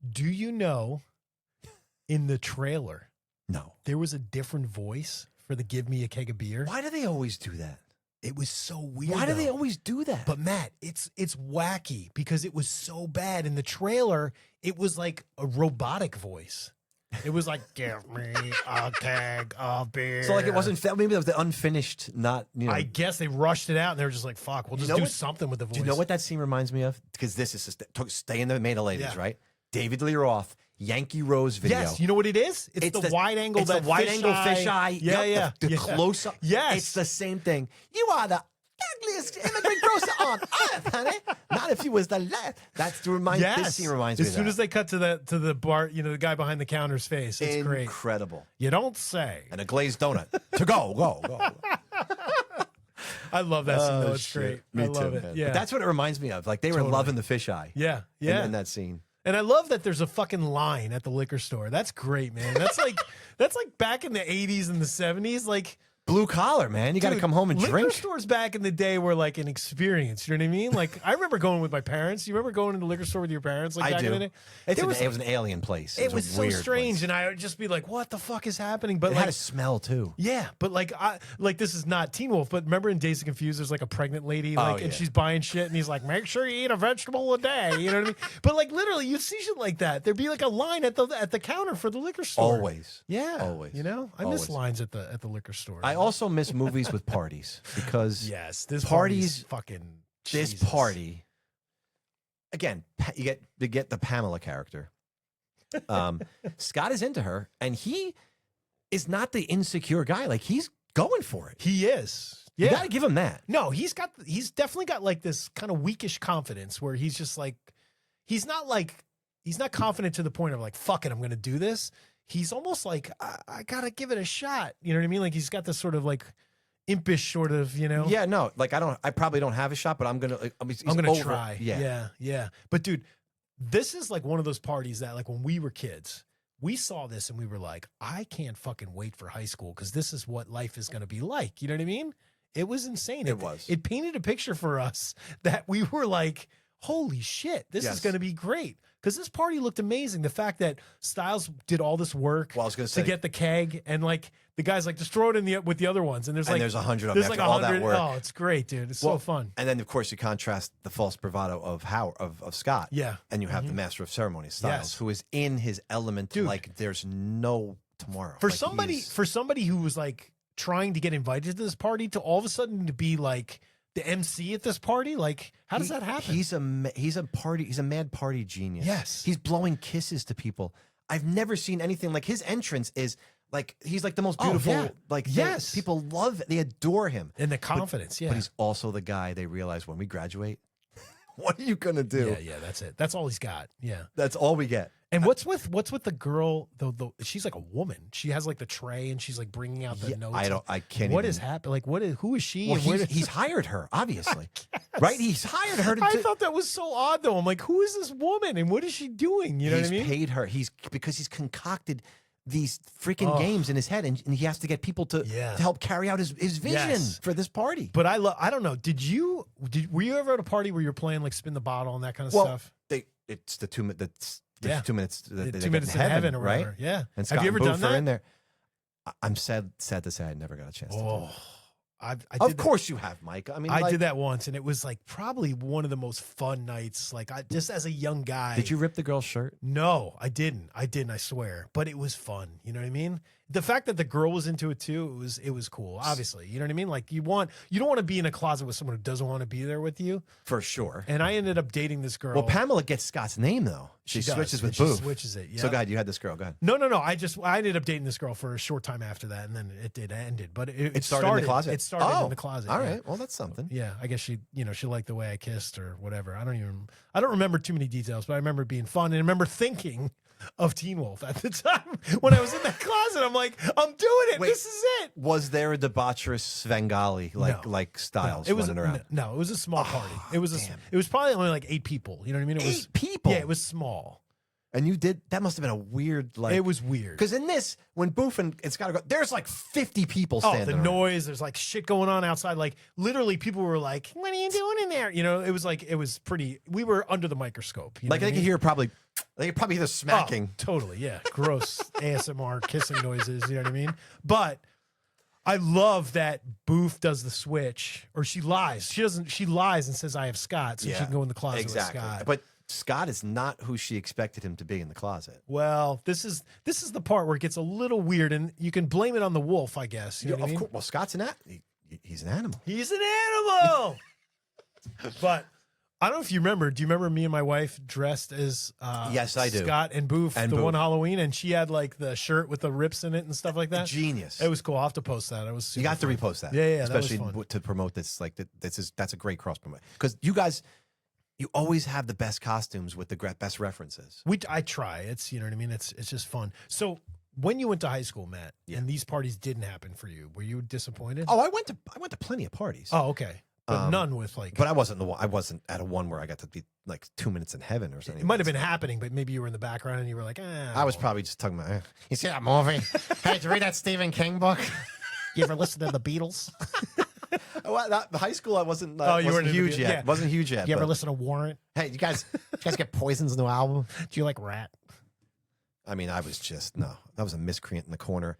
do you know in the trailer No. there was a different voice for the "Give Me a Keg of Beer"? Why do they always do that? It was so weird. Why do they though. always do that? But Matt, it's wacky because it was so bad in the trailer. It was like a robotic voice. It was like, "Give me a keg of beer." So like it wasn't, maybe that was the unfinished, not, I guess they rushed it out and they were just like, "Fuck, we'll just do something with the voice." Do you know what that scene reminds me of? Because this is stay in the main of ladies, Yeah. right? David Lee Roth, Yankee Rose video. Yes, you know what it is? It's the wide angle. It's the wide angle fisheye. Yeah, yeah. The close up. Yes, it's the same thing. You are the ugliest immigrant grocer on earth, honey. Not if you was the last. That's to remind. Yes. This scene reminds me. As soon as they cut to the bar, the guy behind the counter's face, it's great. Incredible. You don't say. And a glazed donut to go. I love that scene. Though. It's shit. great. Me I love too, it. man. Yeah, But that's what it reminds me of. Like they were Totally. loving the fisheye. yeah, yeah. In that scene. And I love that there's a fucking line at the liquor store. That's great, man. That's like back in the 80s and the 70s. Like, Blue collar, man. You got to dude, come home and liquor drink. stores back in the day were like an experience. You know what I mean? Like, I remember going with my parents. You remember going to the liquor store with your parents? Like, I back do. in the day? It was an alien place. It was a so weird strange, place. and I would just be like, "What the fuck is happening?" But It like, had a smell too. yeah, but like, this is not Teen Wolf, but remember in Dazed and Confused, there's like a pregnant lady, like, and yeah. she's buying shit, and he's like, "Make sure you eat a vegetable a day." You know what I mean? But like, literally, you see shit like that. There'd be like a line at the counter for the liquor store. Always. Yeah, Always. You know, I Always. miss lines at the liquor store. I also miss movies with parties because yes, this parties- party's fucking this Jesus. party, again, you get the Pamela character. Scott is into her, and he is not the insecure guy. Like he's going for it. He is. You Yeah, got to give him that. no, he's definitely got like this kind of weakish confidence where he's just like, he's not confident to the point of like, fuck it, I'm going to do this. He's almost like, I got to give it a shot. You know what I mean? Like he's got this sort of like impish sort of, Yeah, no, like I probably don't have a shot, but I'm gonna. He's I'm going to over it. try. Yeah. But dude, this is like one of those parties that like when we were kids, we saw this and we were like, I can't fucking wait for high school because this is what life is going to be like. You know what I mean? It was insane. It was. It painted a picture for us that we were like, holy shit, this is Yes. going to be great. Because this party looked amazing. The fact that Styles did all this work Well, I was gonna to say- get the keg, and like the guy's like, just throw it in with the other ones. And there's And like there's 100 of there's them like after all that 100. work. Oh, it's great, dude. It's Well, so fun. And then of course you contrast the false bravado of Scott. Yeah. And you have the master of ceremonies, Styles, Yes. who is in his element, Dude. like there's no tomorrow. For Like, somebody who was like trying to get invited to this party to all of a sudden to be like the MC at this party, like how does that happen? He's a mad party genius. Yes. He's blowing kisses to people. I've never seen anything like his entrance is like he's like the most Oh, beautiful. yeah. Like Yes. people love, they adore him. And the confidence, yeah. But he's also the guy they realize when we graduate, what are you gonna do? Yeah, that's it. That's all he's got. Yeah. That's all we get. And what's with the girl? The she's like a woman. She has like the tray, and she's like bringing out the Yeah, notes. I can't. What even, is happening? Like, who is she? Well, and where he's hired her, obviously, right? He's hired her to. I thought that was so odd, though. I'm like, who is this woman, and what is she doing? You know he's what I mean? paid her. Because he's concocted these freaking games in his head, and he has to get people to help carry out his vision Yes. for this party. But I don't know. Were you ever at a party where you're playing like spin the bottle and that kind of Well, stuff? It's the 2 minutes. Yeah. 2 minutes. They 2 get minutes to in heaven or right? whatever. Yeah. And Have you ever Scott done and Boof are that? in there. I'm sad to say I never got a chance. to do Oh, that. I Of did course you have, Mike. I mean, I like, did that once, and it was like probably one of the most fun nights. Like just as a young guy. Did you rip the girl's shirt? No, I didn't. I swear. But it was fun. You know what I mean? the fact that the girl was into it too, it was cool. Obviously, you know what I mean. Like you don't want to be in a closet with someone who doesn't want to be there with you. For sure. And I ended up dating this girl. Well, Pamela gets Scott's name though. She switches with Booth. She switches it. Yeah. So go ahead. You had this girl. Go ahead. No. I ended up dating this girl for a short time after that, and then it ended. But it started in the closet. It started in the closet. All right. Well, that's something. Yeah, I guess she liked the way I kissed or whatever. I don't remember too many details, but I remember it being fun, and I remember thinking of Teen Wolf at the time when I was in that closet. I'm like, I'm doing it. Wait, this is it. Was there a debaucherous Svengali like Styles running around? No, it was a small party. It was probably only like 8 people. You know what I mean? It was 8 people. Yeah, it was small. And that must have been a weird It was weird. Because in this, when Booth and Scott go, there's like 50 people standing the around. noise, there's like shit going on outside. Like literally people were like, what are you doing in there? It was pretty, we were under the microscope. You know Like they could hear they could probably hear the smacking. Totally, yeah. Gross ASMR kissing noises, you know what I mean? But I love that Booth does the switch, or she lies. She lies and says, I have Scott, so she can go in the closet with Scott. But Scott is not who she expected him to be in the closet. Well, this is the part where it gets a little weird, and you can blame it on the wolf, I guess. You know what I mean? Course, well, Scott's he's an animal. He's an animal. But I don't know if you remember. Do you remember me and my wife dressed as yes, I do. Scott and Booth one Halloween, and she had like the shirt with the rips in it and stuff like that. Genius. It was cool. I'll have to post that. It was super You got fun. to repost that. Yeah, especially that was fun. to promote this. Like that's a great cross promote because you guys. You always have the best costumes with the best references. I try. It's you know what I mean. It's just fun. So when you went to high school, Matt, and these parties didn't happen for you, were you disappointed? Oh, I went to plenty of parties. Oh, okay, but none with like. But I wasn't at a one where I got to be like 2 minutes in heaven or something. It might have been happening, but maybe you were in the background and you were like, I was probably just talking about. You see that movie? Hey, did you read that Stephen King book? You ever listen to the Beatles? Well, high school, I wasn't. You wasn't huge yet. Yeah. Wasn't huge yet. You ever listen to Warrant? Hey, you guys get Poison's new album? Do you like Rat? I mean, I was just that was a miscreant in the corner.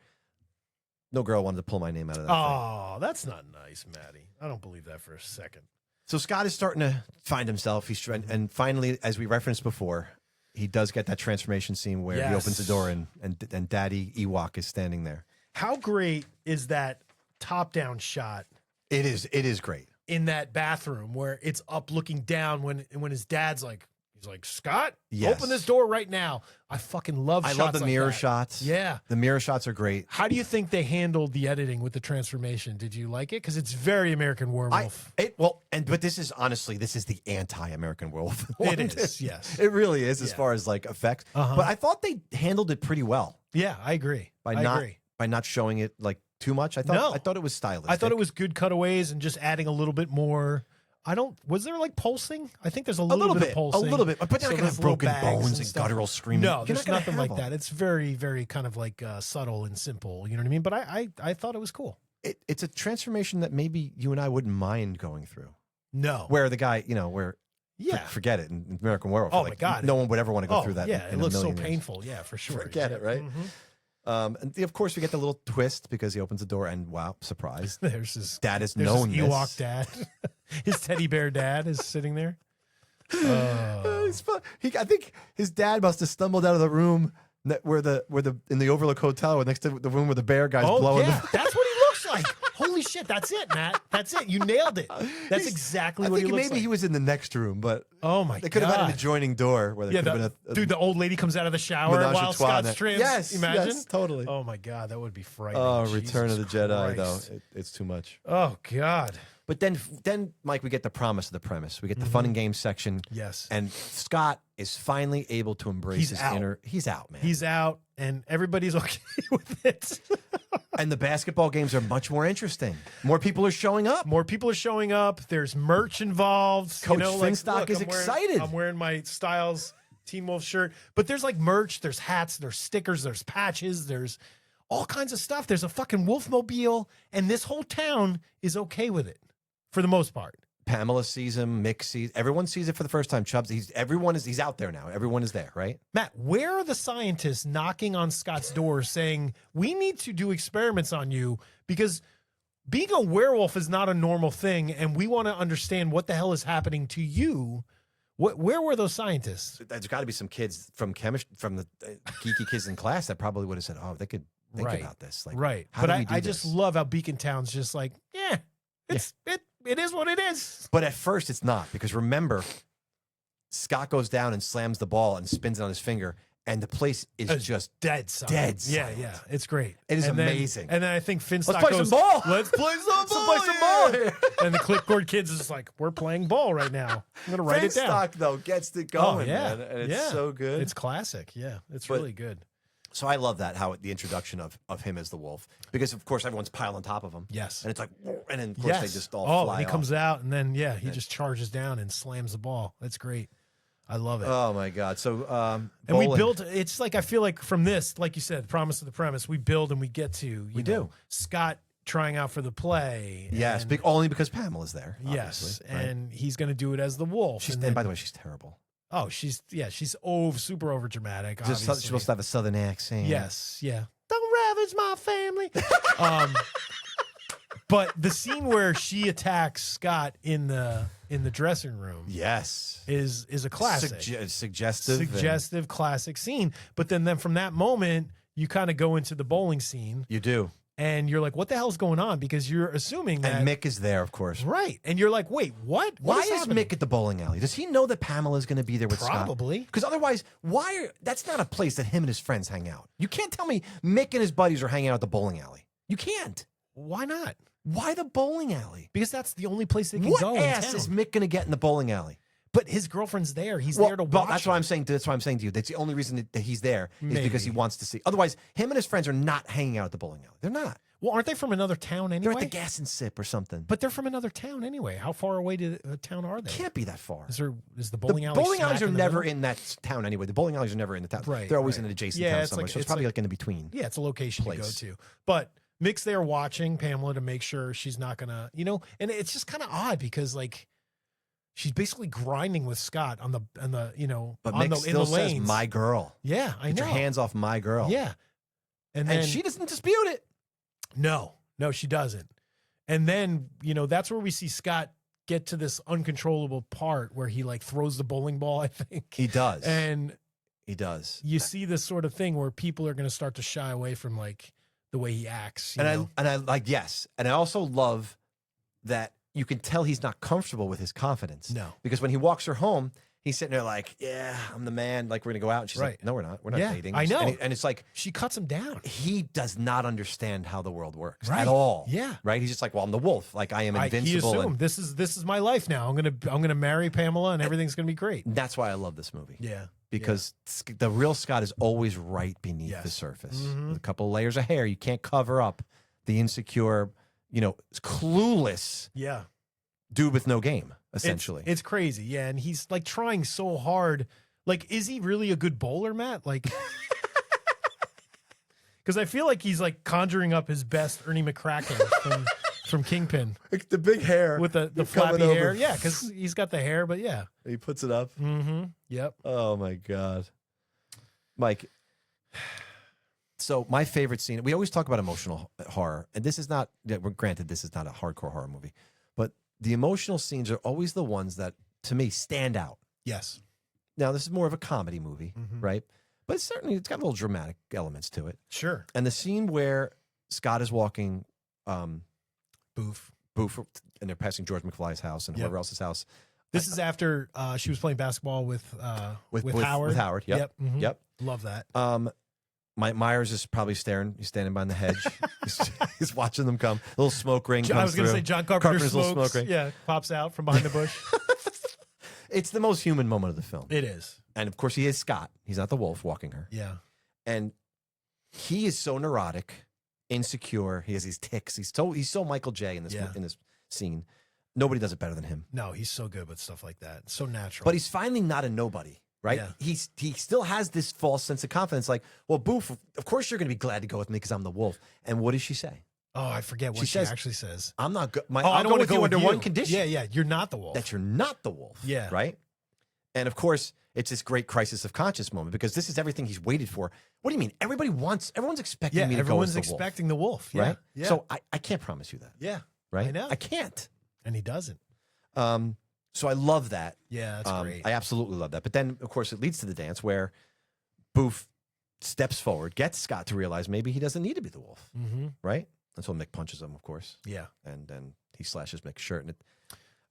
No girl wanted to pull my name out of that. Oh, that's not nice, Maddie. I don't believe that for a second. So Scott is starting to find himself. And finally, as we referenced before, he does get that transformation scene where he opens the door and Daddy Ewok is standing there. How great is that top-down shot? It is great. In that bathroom where it's up looking down when his dad's like, he's like, Scott, open this door right now. I fucking love shots I love the like mirror that. shots. Yeah. The mirror shots are great. How do you think they handled the editing with the transformation? Did you like it? Because it's very American Werewolf. But this is honestly, this is the anti-American Werewolf. It is, yes. It really is as far as like effects. But I thought they handled it pretty well. Yeah, I agree. By not showing it like too much. I thought it was stylish. I thought it was good cutaways and just adding a little bit more. Was there like pulsing? I think there's a little bit of pulsing. A little bit. But you're not going to have broken bones and stuff. guttural screaming. No, there's nothing like that. It's very, very kind of like subtle and simple. You know what I mean? But I thought it was cool. It's a transformation that maybe you and I wouldn't mind going through. No. Where the guy, forget it in American Werewolf. Oh, my God. No one would ever want to go through that. Yeah, in it looks so years. painful. Yeah, for sure. Forget it, right? Mm-hmm. And of course, we get the little twist because he opens the door and wow, surprise! There's his dad is there's known his this. Ewok dad, his teddy bear dad is sitting there. I think his dad must have stumbled out of the room where in the Overlook Hotel next to the room where the bear guy's blowing. Yeah, that's what he looks like. Holy shit, that's it, Matt. That's it. You nailed it. That's exactly what he looks like. Maybe he was in the next room, but oh my god, they could have had an adjoining door where there could have been dude. The old lady comes out of the shower while Scott's trans. Yes, imagine. Yes, totally. Oh my god, that would be frightening. Oh, Jesus Return of the Jedi, Christ. though it's too much. Oh god. But then, Mike, we get the promise of the premise. We get the fun and games section. Yes. And Scott is finally able to embrace his inner. He's out, man. He's out, and everybody's okay with it. And the basketball games are much more interesting. More people are showing up. There's merch involved. Coach Finstock is excited. I'm wearing my Styles Teen Wolf shirt. But there's like merch, there's hats, there's stickers, there's patches, there's all kinds of stuff. There's a fucking Wolfmobile, and this whole town is okay with it for the most part. Pamela sees him, Mick sees, everyone sees it for the first time. Chubbs, he's out there now. Everyone is there, right? Matt, where are the scientists knocking on Scott's door saying, we need to do experiments on you because being a werewolf is not a normal thing, and we want to understand what the hell is happening to you? Where were those scientists? There's got to be some kids from the geeky kids in class that probably would have said, oh, they could think about this. Like, right. How but do we do I just this? love how Beacon Town's just like, it is what it is. But at first, it's not, because remember, Scott goes down and slams the ball and spins it on his finger, and the place is just dead silent. dead Yeah, silent. yeah. It's great. It is And then- amazing. and then I think Finstock Let's play goes, some ball. Let's play some ball. Let's play some ball here. And the Clipboard Kids is like, we're playing ball right now. I'm going to write it down. Finstock, though, gets it going, yeah. man, and it's so good. It's classic. Yeah, it's But- really good. So I love that, how the introduction of him as the wolf, because of course everyone's piled on top of him. Yes. And it's like, and then of course they just all fly and he off. comes out, and then, he just charges down and slams the ball. That's great. I love it. Oh my God. So, and we bowling. built, it's like, I feel like from this, like you said, promise to the premise, we build and we get to, you know, do. Scott trying out for the play. Yes, and- only because Pamela's there. yes. obviously, right? And he's going to do it as the wolf. And by the way, she's terrible. oh, she's super over dramatic. She's supposed to have a southern accent. Yes, yeah. Don't ravage my family. But the scene where she attacks Scott in the dressing room, Yes. is a classic, Suggestive. classic scene. But then from that moment, you kind of go into the bowling scene, You do. and you're like, "What the hell's going on?" Because you're assuming that, And Mick is there, of course. right? And you're like, "Wait, what? Why What is happening?" Mick at the bowling alley? Does he know that Pamela's going to be there with Scott? Probably. Because otherwise, that's not a place that him and his friends hang out. You can't tell me Mick and his buddies are hanging out at the bowling alley. You can't. Why not? Why the bowling alley? Because that's the only place they can What go. ass in town. is Mick going to get in the bowling alley? But his girlfriend's there. He's there to watch. That's what I'm saying. That's what I'm saying to you. That's the only reason that he's there is because he Maybe. wants to see. Otherwise, him and his friends are not hanging out at the bowling alley. They're not. Well, aren't they from another town They're anyway? at the Gas and Sip or something. But they're from another town anyway. How far away to the town are they? Can't be that far. Is the The bowling alley? bowling alleys smack are in the never middle? in that town anyway. The bowling alleys are never in the town. Right, They're always right. in an adjacent Yeah, town it's somewhere. like- So it's it's probably like- like in the between. Yeah, it's a location place. to go to. But Mick's there watching Pamela to make sure she's not gonna, and it's just kind of odd because like she's basically grinding with Scott on the But in Mick the still says, lanes. "My girl." Yeah, I Get know. your hands off my girl. Yeah, and then And she doesn't dispute it. no, she doesn't. And then that's where we see Scott get to this uncontrollable part where he like throws the bowling ball. I think He does. and He does. you see this sort of thing where people are going to start to shy away from like the way he acts. you know? And I like, yes. And I also love that you can tell he's not comfortable with his confidence. No. Because when he walks her home, he's sitting there like, "Yeah, I'm the man. Like, we're going to go out." And she's Right. like, "No, we're not. We're not Yeah, dating." I know. And it's like, She cuts him down. he does not understand how the world works Right. at all. Yeah. Right. He's just like, "Well, I'm the wolf. Like, I am He invincible." assumed this is my life now. I'm gonna marry Pamela and everything's gonna be great. and that's why I love this movie. Yeah, Because the real Scott is always right beneath the Yes. surface. Mhm. With a couple of layers of hair. You can't cover up the insecure, clueless yeah. dude with no game, It's- essentially. it's crazy. Yeah, and he's like trying so hard. Like, is he really a good bowler, Matt? Like, because I feel like he's like conjuring up his best Ernie McCracken from Kingpin the big hair with the coming flappy over. hair. Yeah, because he's got the hair, but yeah. He puts it up. Mm-hmm. Yep. Oh my God. Mike. So my favorite scene, we always talk about emotional horror, and this is not, granted, this is not a hardcore horror movie, but the emotional scenes are always the ones that, to me, stand out. Yes. Now, this is more of a comedy movie, Mhm. right? But it's got a little dramatic elements to it. Sure. And the scene where Scott is walking Boof. Boof, and they're passing George McFly's house and Yep. whoever else's house. This is after she was playing basketball with Howard. With Howard, yep. mhm. Yep. Love that. Mike Myers is probably staring. He's standing behind the hedge. he's watching them come. A little smoke ring comes I was going to through. say John Carpenter Carpenter's little smokes. smoke ring. Yeah, pops out from behind the bush. It's the most human moment of the film. It is. And of course, he is Scott. He's not the wolf walking her. Yeah. And he is so neurotic, insecure. He has these tics. He's so Michael J in this Yeah. in this scene. Nobody does it better than him. No, he's so good with stuff like that. So natural. But he's finally not a nobody, right? Yeah. He still has this false sense of confidence. Like, well, Boof, of course you're going to be glad to go with me because I'm the wolf. And what does she say? oh, I forget what She she says, actually says. I'm not good. I I'll don't go want with to you go under with one condition. Yeah, you're not the wolf. That you're not the wolf. Yeah. Right? And of course, it's this great crisis of conscience moment because this is everything he's waited for. What do you mean? Everyone's expecting Yeah, me to go as everyone's the wolf, expecting the wolf. Yeah. right? Yeah. So I can't promise you that, yeah. right? I know. I can't. And he doesn't. So I love that. Yeah, that's great. I absolutely love that. But then, of course, it leads to the dance where Boof steps forward, gets Scott to realize maybe he doesn't need to be the wolf, right? Until Mick punches him, of course. Yeah. And then he slashes Mick's shirt. And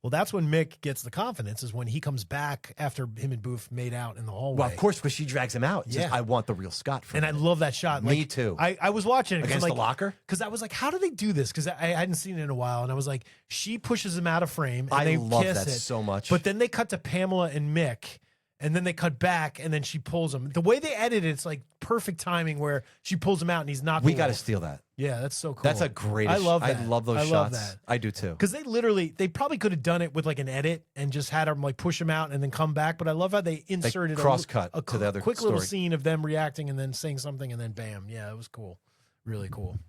well, that's when Mick gets the confidence, is when he comes back after him and Booth made out in the hallway. well, of course, because she drags him out. Says, I want the real Scott. And I love that shot. Me too. I was watching it Against the locker? because I was like, how do they do this? Because I hadn't seen it in a while, and I was like, she pushes him out of frame, and they love kiss that it. so much. But then they cut to Pamela and Mick, and then they cut back, and then she pulls him. The way they edit it, it's like perfect timing where she pulls him out, and he's not. We got to steal that. Yeah, that's so cool. That's a great. I love that. I love those shots. Love that. I do too. Because they probably could have done it with like an edit and just had him like push him out and then come back. But I love how they inserted cross-cut a to the other quick little story. scene of them reacting and then saying something and then bam. Yeah, it was cool. Really cool.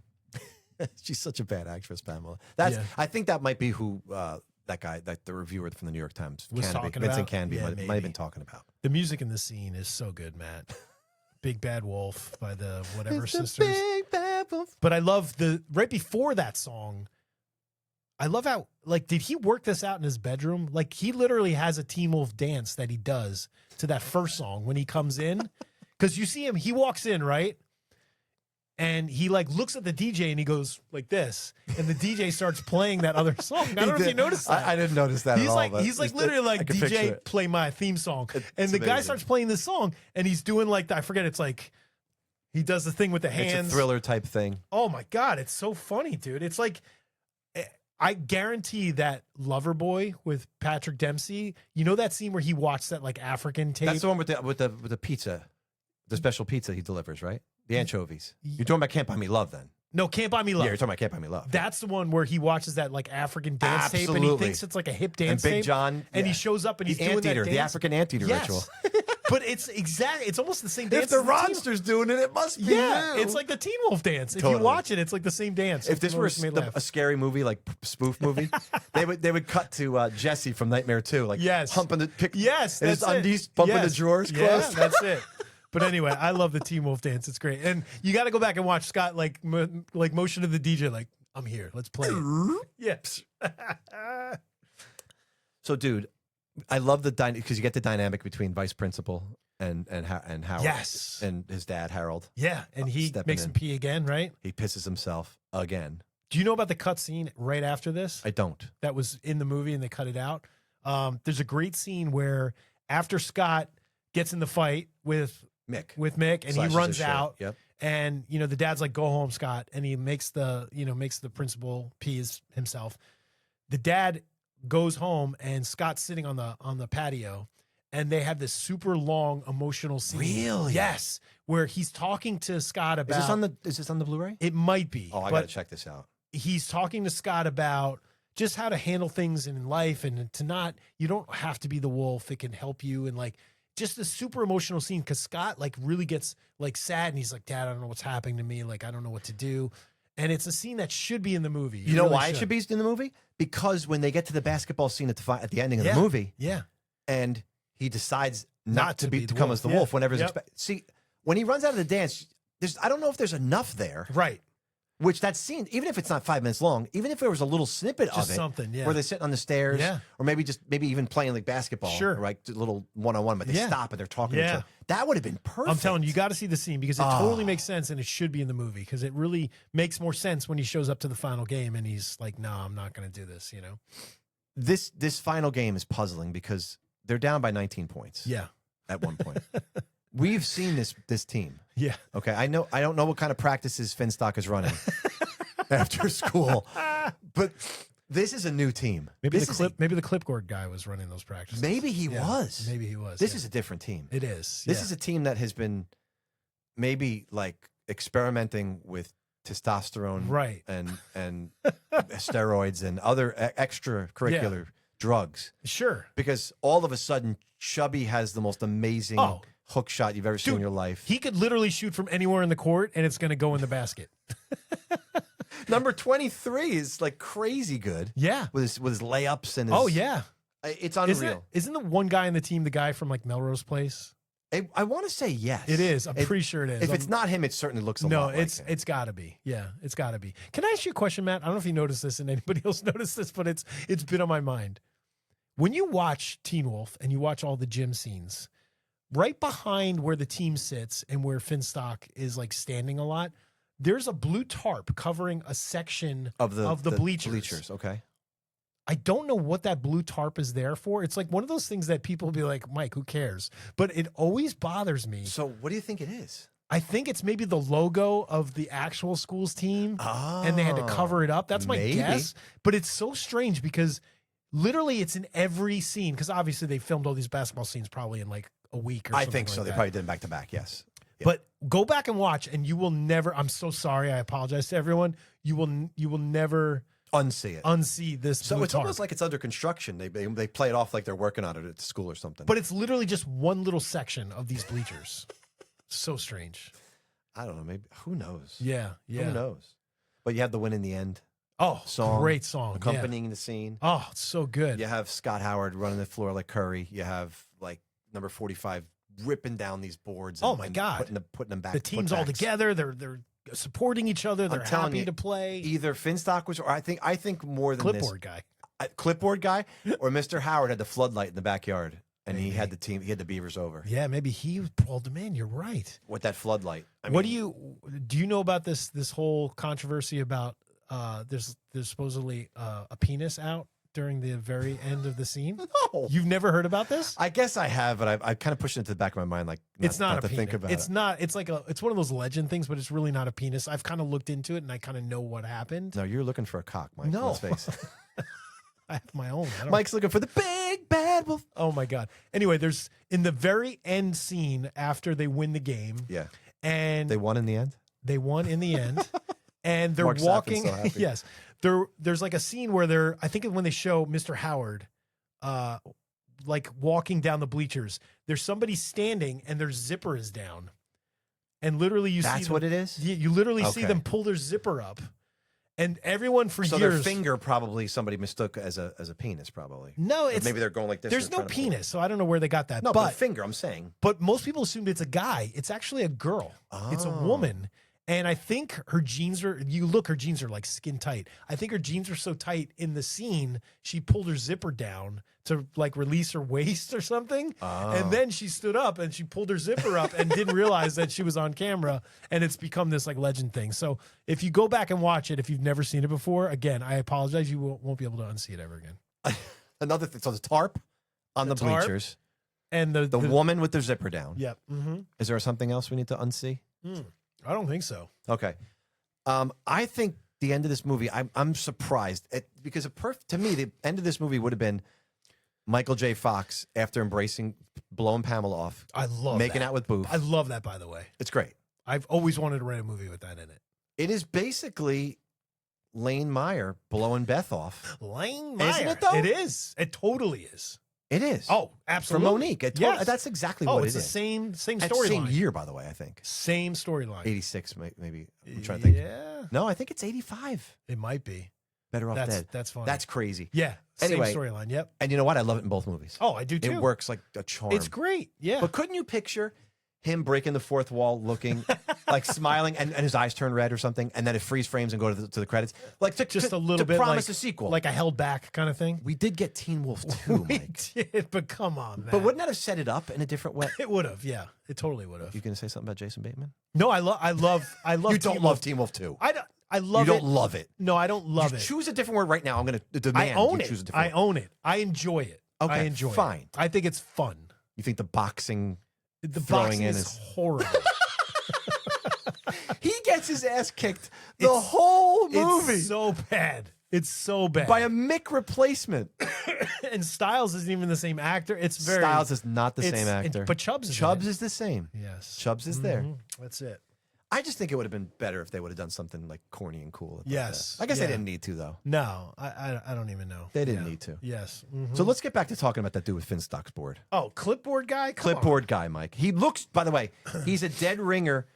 She's such a bad actress, Pamela. That's. Yeah. I think that might be who that guy, that the reviewer from the New York Times, Was Canby, talking Vincent about? Canby, Yeah, might have maybe. been talking about. The music in this scene is so good, Matt. Big Bad Wolf by the whatever It's a sisters. big bad wolf. But I love right before that song. I love how, like, did he work this out in his bedroom? Like, he literally has a Teen Wolf dance that he does to that first song when he comes in. Because you see him, he walks in, right? And he, like, looks at the DJ and he goes like this. And the DJ starts playing that other song. I don't know if you noticed that. I didn't notice that He's at all. like, but he's like just- literally I like, can picture DJ, it. play my theme song. And It's the guy amazing. starts playing this song and he's doing like, I forget, it's like, he does the thing with the hands. It's a thriller type thing. Oh my God, it's so funny, dude. It's like, I guarantee that Loverboy with Patrick Dempsey, you know that scene where he watched that like African tape? That's the one with the pizza, the special pizza he delivers, right? The anchovies. You're talking about Can't Buy Me Love, then? No, Can't Buy Me Love. Yeah, you're talking about Can't Buy Me Love. That's the one where he watches that like African dance tape and he Absolutely. thinks it's like a hip and dance Big tape. John, And he yeah. shows up and he's the doing anteater, that the dance. African anteater Yes. ritual. But it's almost the same dance. If the as Teen Wolf. Ronster's doing it, it must be Yeah, new. it's like the Teen Wolf dance. If Totally. you watch it, it's like the same dance. If this were It made me laugh. a scary movie, like spoof movie, they would cut to Jesse from Nightmare 2, like Yes. humping the pick, Yes, and his that's it. undies bumping Yes. the drawers Yeah, closed. that's it. But anyway, I love the Teen Wolf dance. It's great, and you got to go back and watch Scott like motion to the DJ, like I'm here. Let's play it. Yes. So, dude, I love the because you get the dynamic between Vice Principal and Howard. Yes. and his dad Harold. Yeah, and he Stepping makes in. him pee again, right? He pisses himself again. Do you know about the cut scene right after this? I don't. That was in the movie and they cut it out. There's a great scene where after Scott gets in the fight with Mick Mick and slashes he runs his shirt. out. Yep. And the dad's like, "Go home, Scott," and he makes the principal pee himself. The dad goes home and Scott's sitting on the patio, and they have this super long emotional scene. Really? Yes, where he's talking to Scott about. Is this on the Blu-ray? It might be. Oh, I but gotta check this out. he's talking to Scott about just how to handle things in life and you don't have to be the wolf. It can help you. And like just a super emotional scene. Cause Scott like really gets like sad and he's like, Dad, I don't know what's happening to me. Like, I don't know what to do. And it's a scene that should be in the movie. You know why it should be in the movie? Because when they get to the basketball scene at the ending of Yeah. the movie, Yeah. and he decides not to be the become wolf. as the Yeah. wolf whenever Yep. see, when he runs out of the dance, I don't know if there's enough there. Right. Which that scene, even if it's not 5 minutes long, even if there was a little snippet Just of it, something, yeah. where they're sitting on the stairs, Yeah. or maybe even playing like basketball, Sure. right, a little one-on-one, but they Yeah. stop and they're talking to each Yeah. other. That would have been perfect. I'm telling you, you got to see the scene because it totally Oh. makes sense and it should be in the movie because it really makes more sense when he shows up to the final game and he's like, "No, I'm not going to do this." This final game is puzzling because they're down by 19 points. Yeah. At one point, we've seen this team. Yeah. Okay, I don't know what kind of practices Finstock is running after school, but this is a new team. Maybe This is maybe the clipboard guy was running those practices. maybe he Yeah, was. Maybe he was. This yeah. is a different team. It is. This is a team that has been maybe like experimenting with testosterone, Right. and steroids and other extracurricular drugs. Sure. Because all of a sudden, Chubby has the most amazing Oh. hook shot you've ever seen in Dude, your life. He could literally shoot from anywhere in the court and it's going to go in the basket. Number 23 is like crazy good. Yeah. With his layups and his, Oh, yeah. it's unreal. Isn't the one guy in the team the guy from like Melrose Place? I want to say yes. It is. I'm pretty sure it is. If it's not him, it certainly looks a No, lot like him. it's got to be. Yeah, it's got to be. Can I ask you a question, Matt? I don't know if you noticed this and anybody else noticed this, but it's been on my mind. When you watch Teen Wolf and you watch all the gym scenes, right behind where the team sits and where Finstock is like standing a lot, there's a blue tarp covering a section of the bleachers. Okay. I don't know what that blue tarp is there for. It's like one of those things that people will be like, Mike, who cares? But it always bothers me. So what do you think it is? I think it's maybe the logo of the actual school's team, and they had to cover it up. That's my guess. But it's so strange because literally it's in every scene, because obviously they filmed all these basketball scenes probably in like a week or something. I think so. Like They that. probably did them back to back, yes. Yeah. But go back and watch, and you will never, I'm so sorry, I apologize to everyone. You will never unsee this. So blue it's tarp. almost like it's under construction. They play it off like they're working on it at school or something. But it's literally just one little section of these bleachers. So strange. I don't know. Maybe who knows? Yeah. Who knows? But you have the win in the end. Oh, song, great song. accompanying the scene. Oh, it's so good. You have Scott Howard running the floor like Curry. You have like number 45 ripping down these boards. Oh my God. Putting them back. The team's all together. They're supporting each other. They're happy to play. Either Finstock was, or I think more than clipboard guy, or Mr. Howard had the floodlight in the backyard, and he had the Beavers over. Yeah, maybe he pulled them in. You're right. With that floodlight. Do you know about this whole controversy about there's supposedly a penis out during the very end of the scene? No. You've never heard about this? I guess I have, but I kind of pushed it into the back of my mind, like it's not a to penis. think about it's not. It's like it's one of those legend things, but it's really not a penis. I've kind of looked into it, and I kind of know what happened. No, you're looking for a cock, Mike. No. Let's face it. I have my own. Mike's looking for the big bad wolf. Oh my God. Anyway, there's in the very end scene after they win the game. Yeah. And they won in the end? They won in the end. And they're Mark walking. Saffin's so happy. Yes. There's like a scene where I think when they show Mr. Howard like walking down the bleachers, there's somebody standing and their zipper is down. And literally you see That's what it is? You literally see them pull their zipper up. And everyone for so years. their finger probably somebody mistook as a penis, probably. No, or maybe they're going like this. There's no penis, so I don't know where they got that. No, but finger, I'm saying. But most people assumed it's a guy. It's actually a girl. Oh. It's a woman. And I think her jeans her jeans are like skin tight. I think her jeans are so tight in the scene, she pulled her zipper down to like release her waist or something. Oh. And then she stood up and she pulled her zipper up and didn't realize that she was on camera. And it's become this like legend thing. So if you go back and watch it, if you've never seen it before, again, I apologize. You won't be able to unsee it ever again. Another thing. So the tarp on the bleachers. And the woman with the zipper down. Yep. Mm-hmm. Is there something else we need to unsee? I don't think so. Okay. I think the end of this movie, I'm surprised because to me, the end of this movie would have been Michael J. Fox after blowing Pamela off. I love making out with Booth. I love that, by the way. It's great. I've always wanted to write a movie with that in it. It is basically Lane Meyer blowing Beth off. Lane Meyer. Isn't it, though? It is. It totally is. It is. Oh, absolutely. For Monique. Yes. That's exactly what it is. It's the same storyline. storyline. Same year, by the way, I think. Same storyline. 86, maybe. I'm trying to think. Yeah. No, I think it's 85. It might be. Better Off Dead. That's funny. That's crazy. Yeah. Anyway, same storyline. Yep. And you know what? I love it in both movies. Oh, I do too. It works like a charm. It's great. Yeah. But couldn't you picture him breaking the fourth wall, looking like smiling, and his eyes turn red or something, and then it freeze frames and go to the credits, like just a little bit promise like, a sequel, like a held back kind of thing. We did get Teen Wolf 2, Mike. We did, but come on, man. But wouldn't that have set it up in a different way? It would have. Yeah, it totally would have. You gonna say something about Jason Bateman? No, I love. You don't love Teen Wolf 2. I love it. You don't love it. No, I don't love it. Choose a different word right now. I'm going to demand. I own you it. choose a different I own it. I enjoy it. Okay, I enjoy fine. it. I think it's fun. You think the boxing? The throwing boxing in is horrible. He gets his ass kicked the whole movie. It's so bad. It's so bad. By a Mick replacement. And Styles isn't even the same actor. Styles is not the same actor. But Chubbs is Chubbs is the same. Yes. Chubbs is there. That's it. I just think it would have been better if they would have done something like corny and cool. Yes. I guess they didn't need to, though. No, I don't even know. They didn't need to. Yes. So let's get back to talking about that dude with Finstock's board. Oh, clipboard guy? Clipboard guy, Mike. He looks, by the way, he's a dead ringer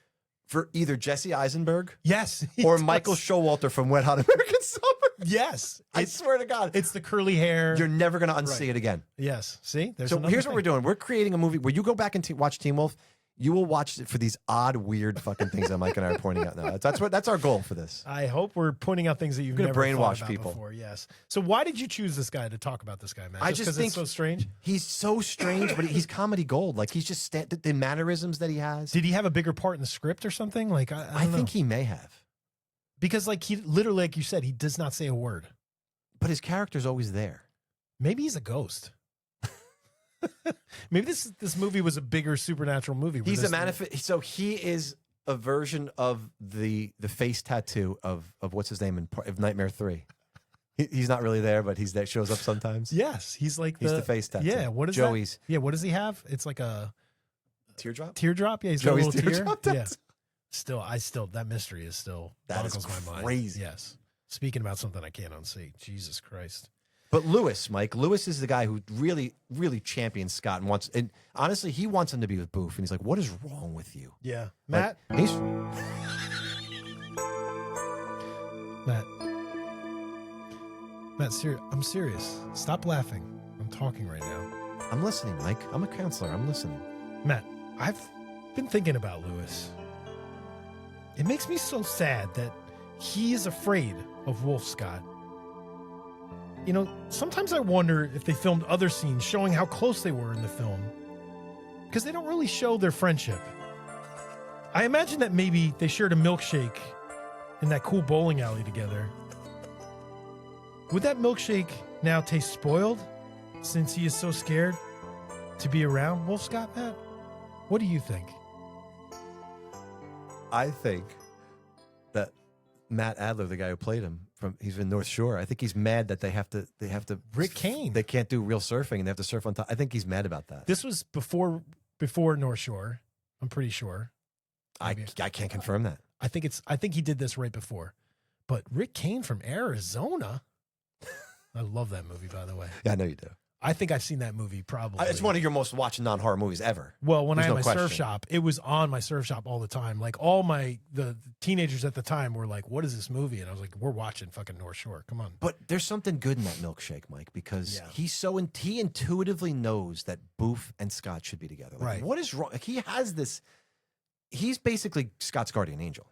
for either Jesse Eisenberg yes, or Michael Showalter from Wet Hot American Summer. Yes. I swear to God. It's the curly hair. You're never going to unsee it again. Yes. See? So here's what we're doing. We're creating a movie where you go back and watch Teen Wolf. You will watch it for these odd, weird fucking things that Mike and I are pointing out now. That's our goal for this. I hope we're pointing out things that you've Gonna never brainwash thought about people before. Yes. So why did you choose this guy to talk about this guy, man? I just think it's so strange. He's so strange, but he's comedy gold. Like he's just the mannerisms that he has. Did he have a bigger part in the script or something? Like I don't know. think he may have, because like he literally, like you said, he does not say a word. but his character's always there. Maybe he's a ghost. Maybe this movie was a bigger supernatural movie. He's a manifest. So he is a version of the face tattoo of what's his name of Nightmare 3. He's not really there, but he's there. Shows up sometimes. Yes, he's like He's the face tattoo. Yeah, what is Joey's that? Yeah, what does he have? It's like a teardrop. teardrop. Yeah, he's Joey's got a little tear. teardrop Yeah. tattoo. Still that mystery is still That is boggles my mind. crazy. Yes. Speaking about something I can't unsee. Jesus Christ. But Lewis is the guy who really, really champions Scott and wants. And honestly, he wants him to be with Boof, and he's like, "What is wrong with you, Yeah, Like, Matt. he's Matt, I'm serious. Stop laughing. I'm talking right now. I'm listening, Mike. I'm a counselor. I'm listening. Matt, I've been thinking about Lewis. It makes me so sad that he is afraid of Wolf Scott. You know, sometimes I wonder if they filmed other scenes showing how close they were in the film, because they don't really show their friendship. I imagine that maybe they shared a milkshake in that cool bowling alley together. Would that milkshake now taste spoiled since he is so scared to be around Wolf Scott, Matt? What do you think? I think that Matt Adler, the guy who played him, he's in North Shore. I think he's mad that they have to. Rick Kane. They can't do real surfing, and they have to surf on top. I think he's mad about that. This was before North Shore. I'm pretty sure. I can't confirm that. I think he did this right before. But Rick Kane from Arizona. I love that movie, by the way. Yeah, I know you do. I think I've seen that movie probably. It's one of your most watched non-horror movies ever. Well, when I had There's my no surf question. shop, it was on my surf shop all the time. Like all the teenagers at the time were like, "What is this movie?" And I was like, "We're watching fucking North Shore. Come on." But there's something good in that milkshake, Mike, because he intuitively knows that Boof and Scott should be together. Like, Right. What is wrong? Like, he has this. He's basically Scott's guardian angel.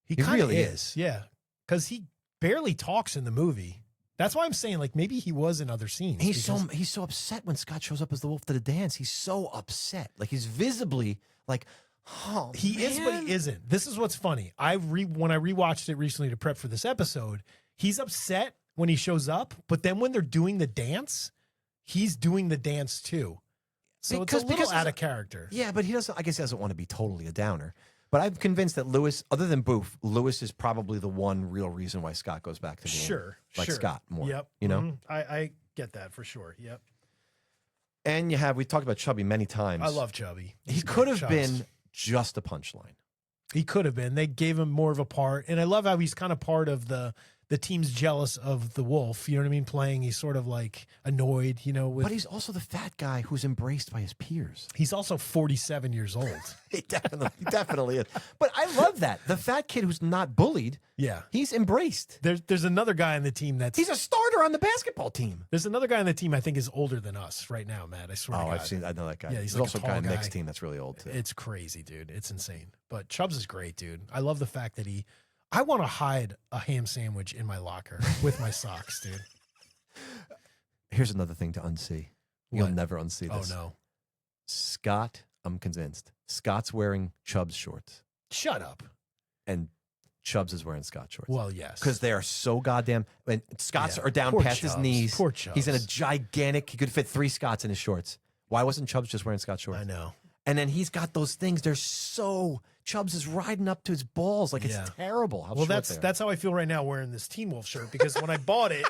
He He kind of really is. Yeah. Because he barely talks in the movie. That's why I'm saying, like, maybe he was in other scenes. He's so upset when Scott shows up as the wolf to the dance. He's so upset. Like he's visibly like, oh, He is, but he isn't. This is what's funny. When I rewatched it recently to prep for this episode, he's upset when he shows up, but then when they're doing the dance, he's doing the dance too. So it's a little out of character. Yeah, but he doesn't. I guess he doesn't want to be totally a downer. But I'm convinced that Lewis, other than Boof, Lewis is probably the one real reason why Scott goes back to being like Scott more. Yep. You know? Mhm. I get that for sure. Yep. And we talked about Chubby many times. I love Chubby. He He's could great. have Chubbs. been just a punchline. He could have been. They gave him more of a part. And I love how he's kind of part of the team's jealous of the wolf. You know what I mean? Playing, he's sort of like annoyed, you know. But he's also the fat guy who's embraced by his peers. He's also 47 years old. He definitely is. But I love that. The fat kid who's not bullied, Yeah. he's embraced. There's another guy on the team He's a starter on the basketball team. There's another guy on the team I think is older than us right now, Matt. I swear to God. I know that guy. Yeah, he's There's like also a a guy tall on mixed guy. team that's really old too. It's crazy, dude. It's insane. But Chubbs is great, dude. I love the fact that I want to hide a ham sandwich in my locker with my socks, dude. Here's another thing to unsee. You'll What? never unsee Oh, this. no. Scott, I'm convinced. Scott's wearing Chubbs shorts, Shut up. and Chubbs is wearing Scott shorts. Well, yes. Because they are so goddamn. And Scott's Yeah, are down poor past his Chubbs. knees. Poor Chubbs. He's in a gigantic. He could fit 3 Scotts in his shorts. Why wasn't Chubbs just wearing Scott shorts? I know. And then he's got those things. They're so. Chubbs is riding up to his balls. Like Yeah. it's terrible. How Well, short they are. that's how I feel right now wearing this Teen Wolf shirt, because when I bought it,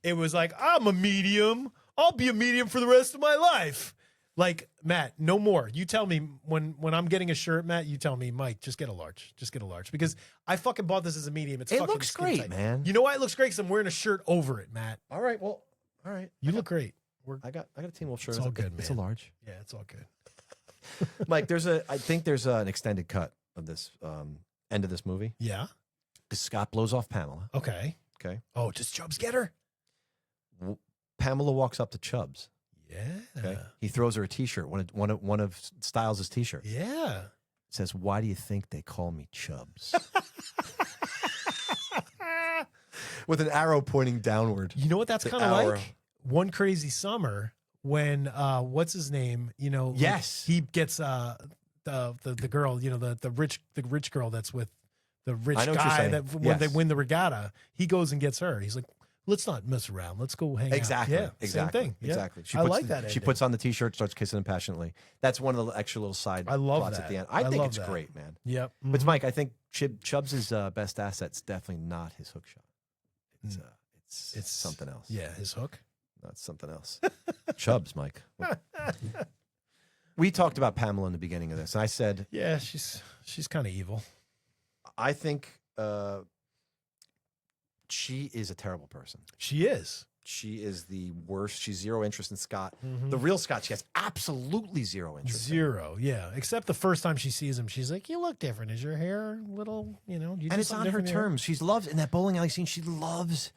it was like, I'm a medium. I'll be a medium for the rest of my life. Like, Matt, no more. You tell me when I'm getting a shirt, Matt, you tell me, Mike, just get a large. Just get a large. Because I fucking bought this as a medium. It fucking looks skin great, tight. man. You know why it looks great? Because I'm wearing a shirt over it, Matt. All right. Well, all right. You look great. I got a Teen Wolf shirt. It's all good, It's a man. large. Yeah, it's all good. Mike, I think there's an extended cut of this end of this movie. Yeah. Because Scott blows off Pamela. Okay. Okay. Oh, does Chubbs get her? Pamela walks up to Chubbs Yeah. Okay. He throws her a T-shirt. One of Styles' T-shirts. Yeah. It says, "Why do you think they call me Chubbs?" With an arrow pointing downward. You know what that's kind of like? One Crazy Summer when what's his name? You know, yes, he gets the girl. You know, the rich girl that's with the rich guy that when they win the regatta, he goes and gets her. He's like, let's not mess around. Let's go hang out. Yeah, exactly. Same thing. Exactly. I like that. She puts on the T-shirt, starts kissing him passionately. That's one of the extra little side plots at the end. I think it's great, man. Yep. But Mike, I think Chubbs' best asset's definitely not his hook shot. It's something else. Yeah, his hook. No, it's something else. Chubbs, Mike. We talked about Pamela in the beginning of this, and I said, yeah, she's kind of evil. I think she is a terrible person. She is. She is the worst. She's zero interest in Scott. The real Scott, she has absolutely zero interest. Zero, yeah. Except the first time she sees him, she's like, "You look different. Is your hair a little, and it's on her terms. She loves, in that bowling alley scene, she loves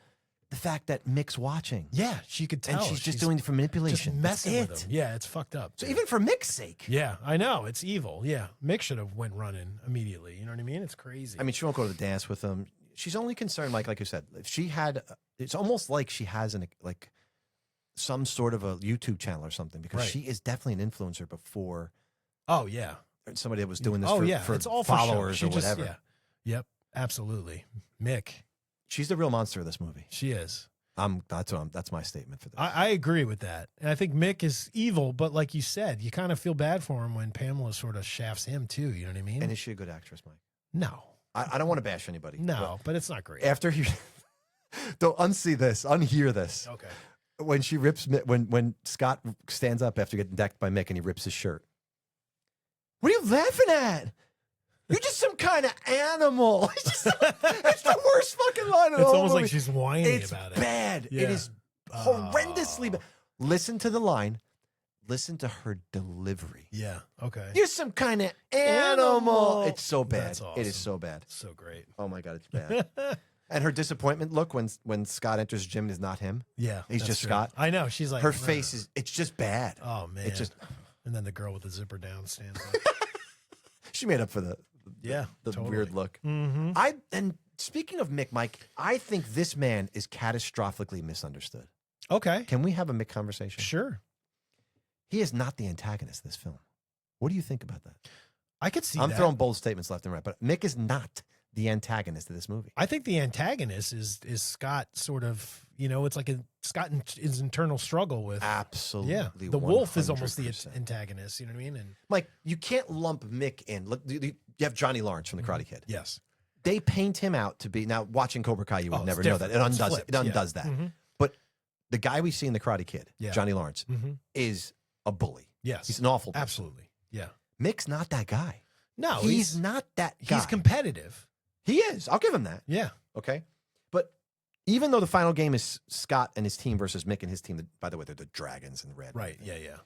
the fact that Mick's watching. Yeah, she could tell. And she's just doing it for manipulation. Just messing with him. Yeah, it's fucked up. So even for Mick's sake. Yeah, I know. It's evil. Yeah. Mick should have went running immediately. You know what I mean? It's crazy. I mean, she won't go to the dance with him. She's only concerned, Mike, like you said, if she had, it's almost like she has some sort of a YouTube channel or something, because she is definitely an influencer before. Oh, yeah. Somebody that was doing this for it's all followers for or whatever. Yeah. Yep, absolutely. Mick. She's the real monster of this movie. She is. That's my statement for this. I agree with that. And I think Mick is evil, but like you said, you kind of feel bad for him when Pamela sort of shafts him too. You know what I mean? And is she a good actress, Mike? No. I don't want to bash anybody. No, but it's not great. After you don't unhear this. Okay. When she rips, when Scott stands up after getting decked by Mick and he rips his shirt. What are you laughing at? You're just some kind of animal. It's the worst fucking line of the whole almost movie. like she's whining it's about it. Bad. Yeah. It is horrendously bad. Listen to the line. Listen to her delivery. Yeah. Okay. You're some kind of animal. It's so bad. That's awesome. It is so bad. So great. Oh my God, it's bad. And her disappointment look when Scott enters the gym and is not him. Yeah. He's just true. Scott. I know. She's like, her face is just bad. Oh man. It's just. And then the girl with the zipper down stands up. She made up for the totally. weird look. Mm-hmm. And speaking of Mick, Mike, I think this man is catastrophically misunderstood. Okay. Can we have a Mick conversation? Sure. He is not the antagonist of this film. What do you think about that? I could see I'm that. throwing bold statements left and right, but Mick is not the antagonist of this movie. I think the antagonist is Scott sort of, it's like Scott and his internal struggle with. Absolutely. Yeah. The wolf is 100%. almost the antagonist. You know what I mean? And Mike, you can't lump Mick in. Look, you have Johnny Lawrence from The Karate Kid. yes. They paint him out to be, now watching Cobra Kai, you would never know that. It undoes that. Mm-hmm. But the guy we see in The Karate Kid, Johnny Lawrence, is a bully. Yes. He's an awful person. Absolutely. Yeah. Mick's not that guy. No, he's not that guy. He's competitive. He is. I'll give him that. Yeah. Okay. But even though the final game is Scott and his team versus Mick and his team, by the way, they're the Dragons in red. Right. Yeah. Yeah.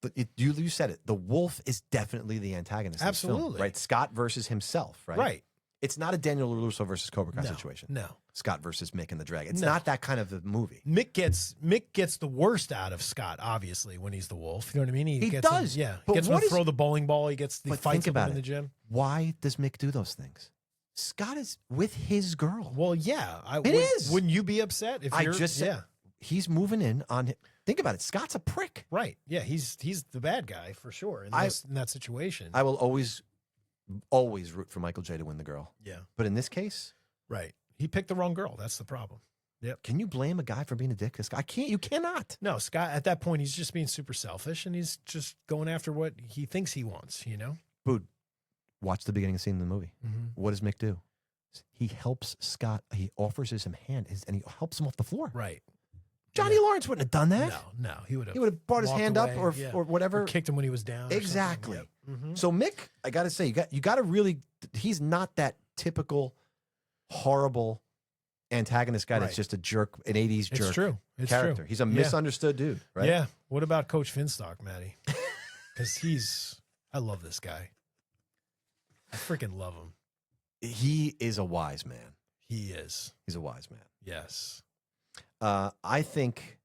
But you said it. The wolf is definitely the antagonist. Absolutely. Of this film, right? Scott versus himself. Right. Right. It's not a Daniel LaRusso versus Cobra Kai situation. No. Scott versus Mick and the Dragon. It's No. not that kind of a movie. Mick gets the worst out of Scott, obviously, when he's the wolf. You know what I mean? He gets does. Him, yeah. But He gets him what to is- throw the bowling ball. He gets the But fights think with him about in the it. gym. Why does Mick do those things? Scott is with his girl. Well, yeah. is. Wouldn't you be upset if I you're just said yeah. he's moving in on him. Think about it. Scott's a prick. Right. Yeah, he's the bad guy for sure in that situation. I will always root for Michael J to win the girl. yeah. But in this case, Right. He picked the wrong girl. That's the problem. can you blame a guy for being a dick? This guy can't. You cannot. No, Scott, at that point, he's just being super selfish and he's just going after what he thinks he wants, Boo. Watch the beginning scene of the movie. Mm-hmm. What does Mick do? He helps Scott. He offers him hand, and he helps him off the floor. Right. Johnny Lawrence wouldn't have done that. No. He would have. He would have brought his walked hand away, up or whatever. Or kicked him when he was down. or something. Exactly. Yep. Mhm. So Mick, I got to say, you got to really. He's not that typical horrible antagonist guy that's Right. just a jerk, an '80s jerk. It's true. It's character. true. He's a Yeah. misunderstood dude, right? Yeah. What about Coach Finstock, Maddie? Because I love this guy. I freaking love him. He is a wise man. He is. He's a wise man. Yes. I think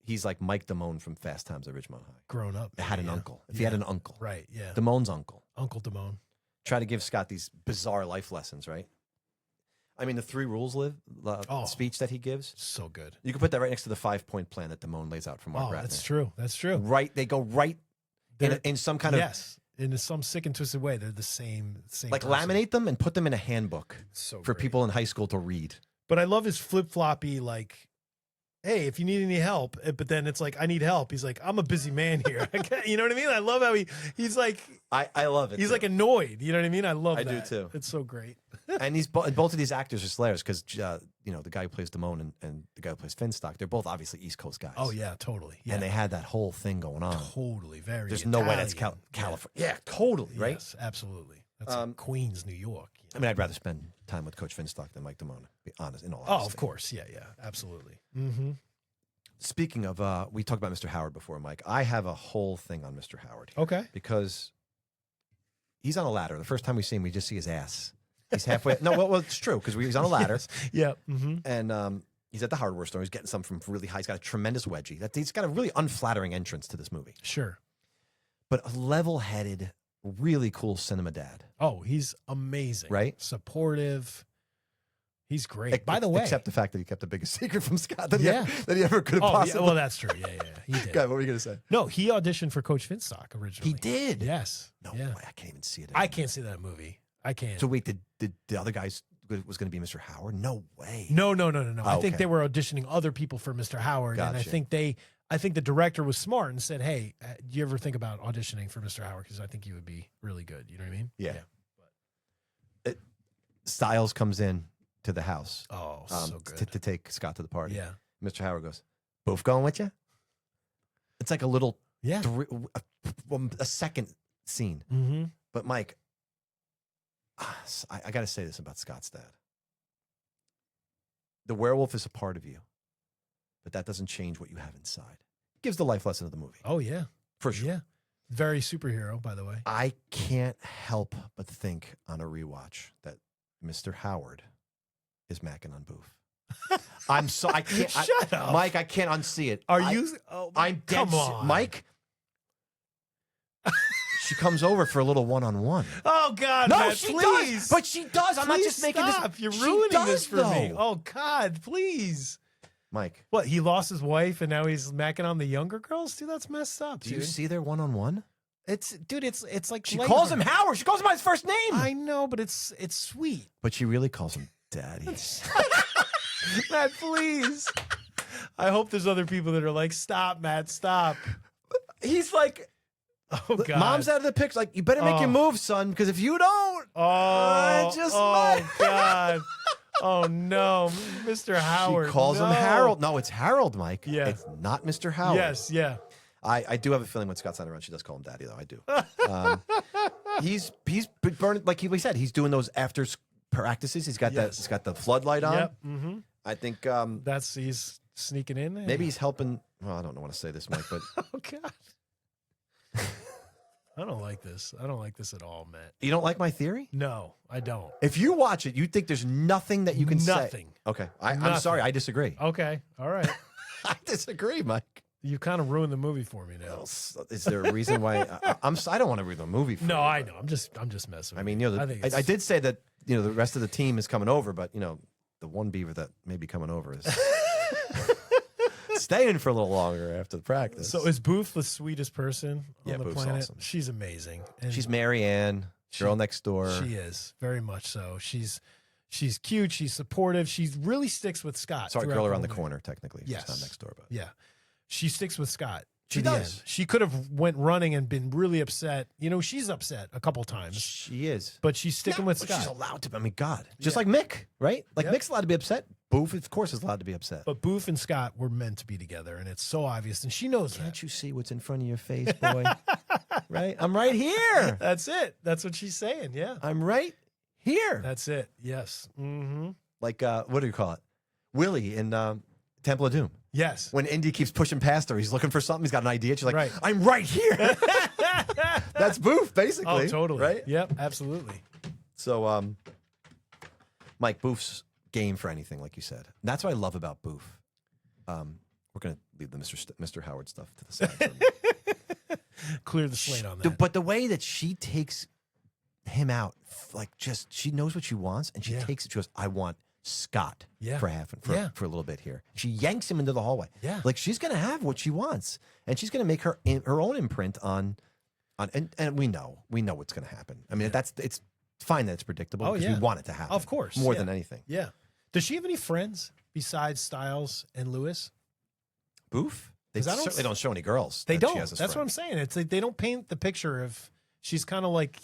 he's like Mike Damone from Fast Times at Ridgemont High. Grown up. Had an uncle. If he had an uncle. Right, yeah. Damone's uncle. Uncle Damone. Try to give Scott these bizarre life lessons, right? I mean, the 3 rules speech that he gives. So good. You can put that right next to the 5-point plan that Damone lays out for Mark Ratner. That's true. That's true. Right. They go right in some kind of. Yes. In some sick and twisted way. They're the same like person. laminate them and put them in a handbook So for great. people in high school to read. But I love his flip-floppy, like, hey, if you need any help, but then it's like, I need help. He's like, I'm a busy man here. You know what I mean? I love how he's like, I love it. He's too. like annoyed. You know what I mean? I love that. I do too. It's so great. And both of these actors are slayers because, the guy who plays Damone and the guy who plays Finstock, they're both obviously East Coast guys. Oh, yeah, totally. Yeah. And they had that whole thing going on. Totally. Very There's Italian. no way that's California. Yeah, totally, right? Yes, absolutely. That's like Queens, New York. I mean, I'd rather spend time with Coach Finstock than Mike Damone, to be honest, in all Oh, honesty. of course. Yeah, absolutely. Mm-hmm. Speaking of, we talked about Mr. Howard before, Mike. I have a whole thing on Mr. Howard here. Okay. Because he's on a ladder. The first time we see him, we just see his ass. He's halfway. No, well, it's true because he's on a ladder. Yes. Yeah. Mm-hmm. And he's at the hardware store. He's getting something from really high. He's got a tremendous wedgie. He's got a really unflattering entrance to this movie. Sure. But a level-headed, really cool cinema dad. Oh, he's amazing. Right? Supportive. He's great. By the way. Except the fact that he kept the biggest secret from Scott that he ever could have possibly. Yeah, well, that's true. Yeah. He did. God, what were you going to say? No, he auditioned for Coach Finstock originally. He did? Yes. No yeah. way. I can't even see it. I can't see that movie. I can't. So wait, did the other guys was going to be Mr. Howard? No way. No. I think okay. they were auditioning other people for Mr. Howard, and I think the director was smart and said, "Hey, do you ever think about auditioning for Mr. Howard? Because I think you would be really good." You know what I mean? Yeah. Styles comes in to the house. Oh, so good. To take Scott to the party. Yeah. Mr. Howard goes, "Both going with you?" It's like a little, a second scene. Mm-hmm. But Mike, I got to say this about Scott's dad. The werewolf is a part of you, but that doesn't change what you have inside. It gives the life lesson of the movie. Oh yeah, for sure. Yeah, very superhero, by the way. I can't help but think on a rewatch that Mr. Howard is macking on Boof. I can't. Shut up, Mike. I can't unsee it. I'm dead. Come on, Mike. She comes over for a little one-on-one. Oh God, no, Matt, she please. does. But she does. I'm not just making this. You're ruining this for me. Though. Oh God, please. Mike. What? He lost his wife and now he's macking on the younger girls? Dude, that's messed up. Do you see their one-on-one? It's like she calls him Howard. She calls him by his first name. I know, but it's sweet. But she really calls him Daddy. Matt, please. I hope there's other people that are like, stop, Matt, stop. He's like, oh God, Mom's out of the picture. Like, you better make your move, son, because if you don't, God. Oh no, Mr. Howard. She calls him Harold. No, it's Harold, Mike. Yeah, it's not Mr. Howard. Yes, yeah. I do have a feeling when Scott's not around, she does call him Daddy, though. I do. He's burning, like he said, he's doing those after practices. He's got He's got the floodlight on. Yep. Mm-hmm. I think he's sneaking in there. Maybe he's helping. Well, I don't want to say this, Mike, but oh God, I don't like this. I don't like this at all, Matt. You don't like my theory? No, I don't. If you watch it, you think there's nothing that you can say. Nothing. Okay, I'm sorry, I disagree. Okay, all right. I disagree, Mike. You kind of ruined the movie for me now. Is there a reason why I don't want to ruin the movie for you? No, I know. I'm just messing with I mean, I did say that, the rest of the team is coming over, but the one Beaver that may be coming over is staying for a little longer after the practice. So is Booth the sweetest person on the Booth's planet? awesome. She's amazing. And she's Mary Ann, girl next door. She is, very much so. She's cute. She's supportive. She really sticks with Scott. Sorry, girl around the corner, technically. Yes. She's not next door, but yeah. She sticks with Scott. She does. She could have went running and been really upset. She's upset a couple times. She is. But she's sticking with Scott. She's allowed to. I mean, God. Just like Mick, right? Like Mick's allowed to be upset. Booth, of course, is allowed to be upset. But Booth and Scott were meant to be together, and it's so obvious. And she knows Can't you see what's in front of your face, boy? Right? I'm right here. That's it. That's what she's saying, yeah. I'm right here. That's it, yes. Mm-hmm. Like, what do you call it? Willie in Temple of Doom. Yes. When Indy keeps pushing past her, he's looking for something. He's got an idea. She's like, right. I'm right here. That's Booth, basically. Oh, totally. Right? Yep, absolutely. So, Mike, Booth's game for anything, like you said. And that's what I love about Booth. We're gonna leave the Mr. Howard stuff to the side. For a minute. Clear the slate on that. But the way that she takes him out, like she knows what she wants, and she takes it. She goes, "I want Scott for a little bit here." She yanks him into the hallway. Yeah, like she's gonna have what she wants, and she's gonna make her own imprint on, and we know what's gonna happen. I mean, it's fine that it's predictable because we want it to happen, of course, more than anything. Yeah. Does she have any friends besides Styles and Lewis? Boof. They certainly don't show any girls. They don't. She has That's what I'm saying. It's like they don't paint the picture of she's kind of like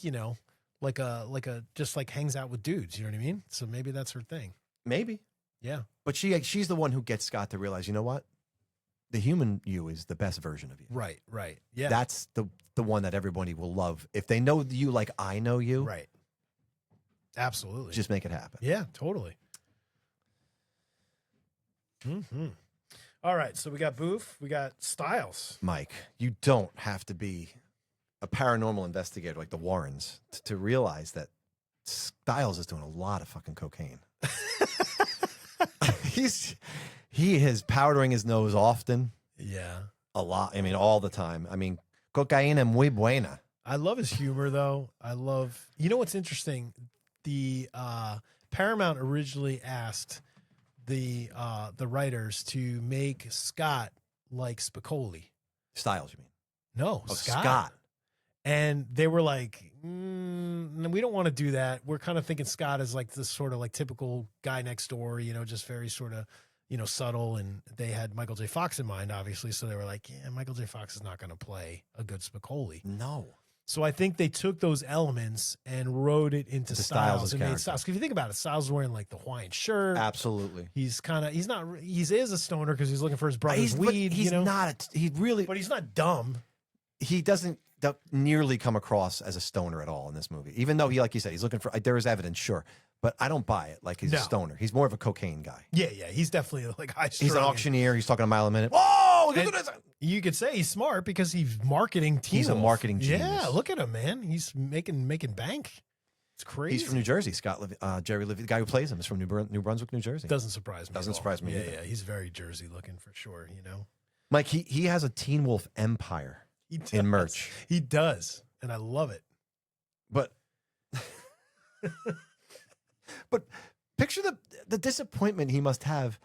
like a just like hangs out with dudes. You know what I mean? So maybe that's her thing. Maybe. Yeah. But she's the one who gets Scott to realize, you know what? The human you is the best version of you. Right. Right. Yeah. That's the one that everybody will love. If they know you like I know you. Right. Absolutely. Just make it happen. Yeah, totally. Mm-hmm. All right, so we got Boof, we got Styles. Mike, you don't have to be a paranormal investigator like the Warrens to realize that Styles is doing a lot of fucking cocaine. He is powdering his nose often. Yeah. A lot. I mean, all the time. I mean, cocaína muy buena. I love his humor, though. You know what's interesting? The Paramount originally asked the writers to make Scott like Spicoli. Styles, you mean? No, Oh, Scott. And they were like, we don't want to do that. We're kind of thinking Scott is like this sort of like typical guy next door, just very sort of, subtle. And they had Michael J. Fox in mind, obviously. So they were like, yeah, Michael J. Fox is not going to play a good Spicoli. No. So I think they took those elements and wrote it into Styles and made Styles. Because if you think about it, Styles is wearing like the Hawaiian shirt. Absolutely. He is a stoner because he's looking for his brother's weed. He's not. But he's not dumb. He doesn't nearly come across as a stoner at all in this movie. Even though like you said, he's looking for. There is evidence, sure, but I don't buy it. Like he's a stoner. He's more of a cocaine guy. Yeah. He's definitely like high. He's an auctioneer. He's talking a mile a minute. Whoa! Look at this. You could say he's smart because he's marketing Teen He's a Wolf. marketing genius. Yeah, look at him, man. He's making bank. It's crazy. He's from New Jersey. Jerry Livy, the guy who plays him, is from New Brunswick, New Jersey. Doesn't surprise me. Doesn't surprise me. Yeah. He's very Jersey looking for sure. Mike, he has a Teen Wolf empire in merch. He does, and I love it. But picture the disappointment he must have